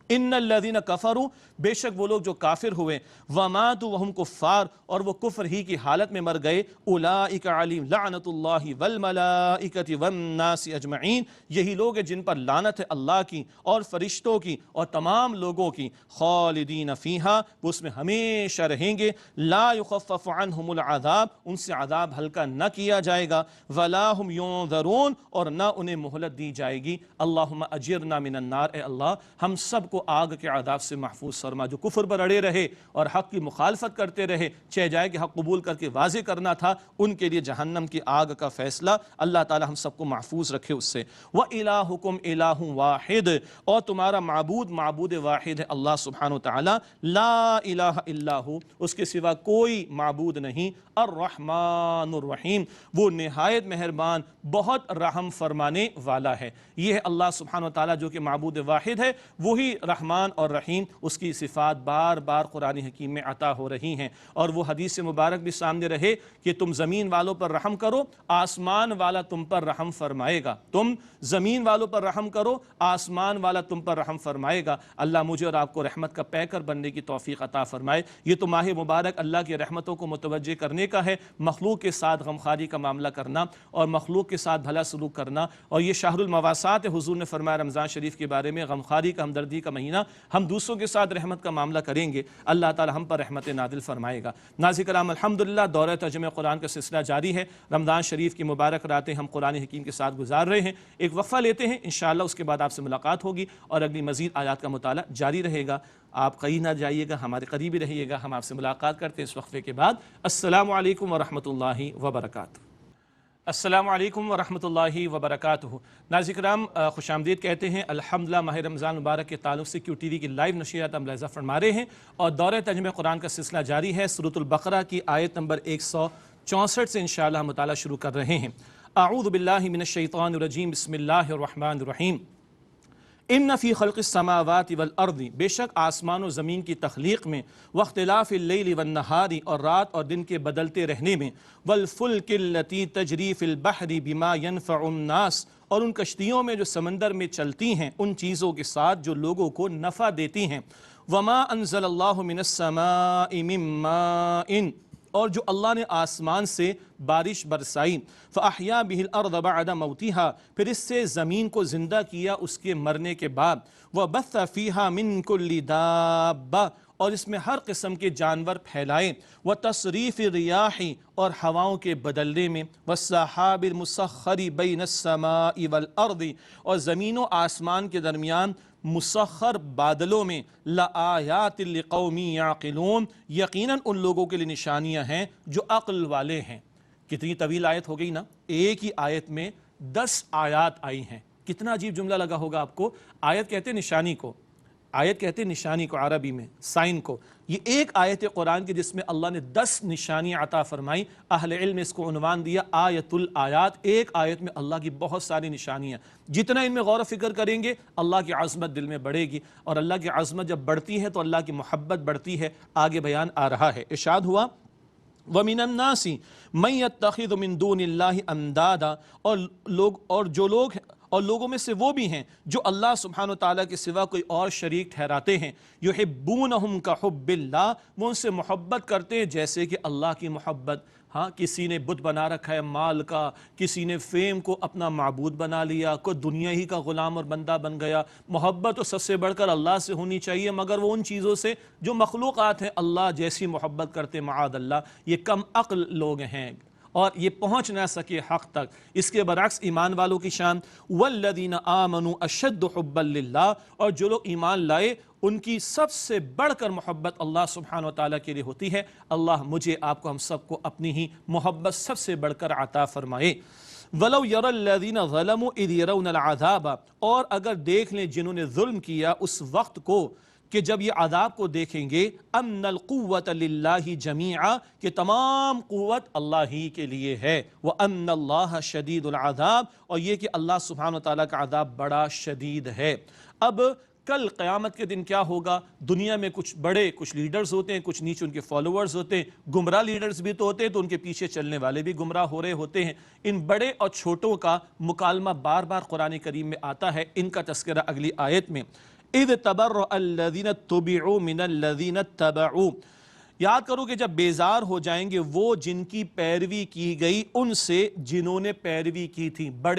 ان الذین کفروا، بے شک وہ لوگ جو کافر ہوئے، وماتوا وہم کفار، اور وہ کفر ہی کی حالت میں مر گئے، اولئک علیہم لعنت اللہ والملائکۃ والناس اجمعین، یہی لوگ ہیں جن پر لعنت ہے اللہ کی اور فرشتوں کی اور تمام لوگوں کی، خالدین فیہا، وہ اس میں ہمیشہ رہیں گے، لا یخفف عنہم العذاب، ان سے عذاب ہلکا نہ کیا جائے گا، ولا ہم ینظرون، اور نہ انہیں مہلت دی جائے گی۔ اللہم اجرنا من النار، اے اللہ ہم سب کو آگ کے عذاب سے محفوظ فرما۔ جو کفر پر اڑے رہے اور حق کی مخالفت کرتے رہے، چہ جائے کہ حق قبول کر کے واضح کرنا تھا، ان کے لیے جہنم کی آگ کا فیصلہ۔ اللہ تعالی ہم سب کو محفوظ رکھے اس سے۔ وَإِلَٰهُكُمْ إِلَٰهٌ وَاحِدٌ، اور تمہارا معبود واحد ہے اللہ سبحانہ وتعالی، لا الہ الا ہو، اس کے سوا کوئی معبود نہیں، الرحمن الرحیم، وہ نہایت مہربان، بہت رحم فرمانے والا ہے۔ یہ ہے اللہ سبحانہ وتعالی جو کہ معبود واحد ہے، وہی رحمان اور رحیم، اس کی صفات بار بار قرآن حکیم میں عطا ہو رہی ہیں۔ اور وہ حدیث مبارک بھی سامنے رہے کہ تم زمین والوں پر رحم کرو، آسمان والا تم پر رحم فرمائے گا۔ تم زمین والوں پر رحم کرو، آسمان والا تم پر رحم فرمائے گا۔ اللہ مجھے اور آپ کو رحمت کا پیکر بننے کی توفیق عطا فرمائے۔ یہ تو ماہ مبارک اللہ کی رحمتوں کو متوجہ کرنے کا ہے، مخلوق کے ساتھ غمخواری کا معاملہ کرنا اور مخلوق کے ساتھ بھلا سلوک کرنا، اور یہ شہر المواسات ہے۔ حضور نے فرمایا رمضان شریف کے بارے میں، غمخواری کا، ہمدردی کا مہینہ، ہم دوسروں کے ساتھ رحمت کا معاملہ کریں گے، اللہ تعالی ہم پر رحمت نازل فرمائے گا۔ ناظرین کرام، الحمدللہ دورہ ترجمہ قرآن کا سلسلہ جاری ہے۔ رمضان شریف کی مبارک راتیں ہم قرآن حکیم کے ساتھ گزار رہے ہیں۔ ایک وقفہ لیتے ہیں، انشاءاللہ اس کے بعد آپ سے ملاقات ہوگی اور اگلی مزید آیات کا مطالعہ جاری رہے گا۔ آپ کہیں نہ جائیے گا، ہمارے قریب ہی رہیے گا۔ ہم آپ سے ملاقات کرتے ہیں اس وقفے کے بعد۔ السلام علیکم ورحمۃ اللہ وبرکاتہ۔ السلام علیکم ورحمۃ اللہ وبرکاتہ۔ ناظرین کرام، خوش آمدید کہتے ہیں۔ الحمدللہ ماہ رمضان مبارک کے تعلق سے کیو ٹی وی کی لائیو نشریات ہم ملاحظہ فرما رہے ہیں اور دورہ ترجمہ قرآن کا سلسلہ جاری ہے۔ سورۃ البقرہ کی آیت نمبر 164 سے انشاءاللہ ہم مطالعہ شروع کر رہے ہیں۔ اعوذ باللہ من الشیطان الرجیم، بسم اللہ الرحمن الرحیم۔ ان فی خلق السماوات والارض، بے شک آسمان و زمین کی تخلیق میں، واختلاف اللیل والنہار، اور رات اور دن کے بدلتے رہنے میں، والفلک التی تجری فی البحر بما ينفع الناس، اور ان کشتیوں میں جو سمندر میں چلتی ہیں ان چیزوں کے ساتھ جو لوگوں کو نفع دیتی ہیں، وما انزل اللہ من السماء من ماء، اور جو اللہ نے آسمان سے بارش برسائی، فَأَحْيَا بِهِ الْأَرْضَ بَعْدَ مَوْتِهَا، پھر اس سے زمین کو زندہ کیا اس کے مرنے کے بعد، وَبَثَّ فِيهَا مِن كُلِّ دَابَّةٍ، اور اس میں ہر قسم کے جانور پھیلائے، وَتَصْرِيفِ الرِّيَاحِ، اور ہواؤں کے بدلنے میں، وَالسَّحَابِ الْمُسَخَّرِ بَيْنَ السَّمَاءِ وَالْأَرْضِ، اور زمین و آسمان کے درمیان مسخر بادلوں میں، لَآيَاتٍ لِقَوْمٍ يَعْقِلُونَ، یقیناً ان لوگوں کے لیے نشانیاں ہیں جو عقل والے ہیں۔ کتنی طویل آیت ہو گئی نا، ایک ہی آیت میں 10 آیات آئی ہیں۔ کتنا عجیب جملہ لگا ہوگا آپ کو۔ آیت کہتے ہیں نشانی کو، آیت کہتے ہیں نشانی کو عربی میں، سائن کو۔ یہ ایک آیت قرآن کی جس میں اللہ نے 10 نشانیاں عطا فرمائی۔ اہل علم نے اس کو عنوان دیا آیت الآیات۔ ایک آیت میں اللہ کی بہت ساری نشانیاں، جتنا ان میں غور و فکر کریں گے اللہ کی عظمت دل میں بڑھے گی، اور اللہ کی عظمت جب بڑھتی ہے تو اللہ کی محبت بڑھتی ہے۔ آگے بیان آ رہا ہے، ارشاد ہوا وَمِنَ النَّاسِ مَن يَتَّخِذُ مِن دُونِ اللَّهِ أَندَادًا، اور جو لوگ اور لوگوں میں سے وہ بھی ہیں جو اللہ سبحانہ و تعالیٰ کے سوا کوئی اور شریک ٹھہراتے ہیں، یحبونہم کحب اللہ، وہ ان سے محبت کرتے ہیں جیسے کہ اللہ کی محبت۔ ہاں، کسی نے بت بنا رکھا ہے مال کا، کسی نے فیم کو اپنا معبود بنا لیا، کوئی دنیا ہی کا غلام اور بندہ بن گیا۔ محبت تو سب سے بڑھ کر اللہ سے ہونی چاہیے، مگر وہ ان چیزوں سے جو مخلوقات ہیں اللہ جیسی محبت کرتے، معاذ اللہ، یہ کم عقل لوگ ہیں اور یہ پہنچ نہ سکے حق تک۔ اس کے برعکس ایمان والوں کی شان، والذین آمنوا اشد حبا للہ، اور جو لوگ ایمان لائے ان کی سب سے بڑھ کر محبت اللہ سبحانہ وتعالیٰ کے لیے ہوتی ہے۔ اللہ مجھے، آپ کو، ہم سب کو اپنی ہی محبت سب سے بڑھ کر عطا فرمائے۔ وَلَوْ يَرَى الَّذِينَ ظَلَمُوا إِذْ يَرَوْنَ الْعَذَابَ، اور اگر دیکھ لیں جنہوں نے ظلم کیا اس وقت کو کہ جب یہ عذاب کو دیکھیں گے، ان القوۃ للہ جمیعا، کہ تمام قوت اللہ ہی کے لیے ہے، وان اللہ شدید العذاب، اور یہ کہ اللہ سبحانہ وتعالیٰ کا عذاب بڑا شدید ہے۔ اب کل قیامت کے دن کیا ہوگا؟ دنیا میں کچھ بڑے، کچھ لیڈرز ہوتے ہیں، کچھ نیچے ان کے فالوورز ہوتے ہیں، گمراہ لیڈرز بھی تو ہوتے ہیں تو ان کے پیچھے چلنے والے بھی گمراہ ہو رہے ہوتے ہیں۔ ان بڑے اور چھوٹوں کا مکالمہ بار بار قرآن کریم میں آتا ہے، ان کا تذکرہ اگلی آیت میں۔ اذ تبرأ الذین اتبعوا من الذین اتبعوا، یاد کرو کہ جب بیزار ہو جائیں گے وہ جن کی پیروی کی گئی ان سے جنہوں نے پیروی کی تھی۔ بڑے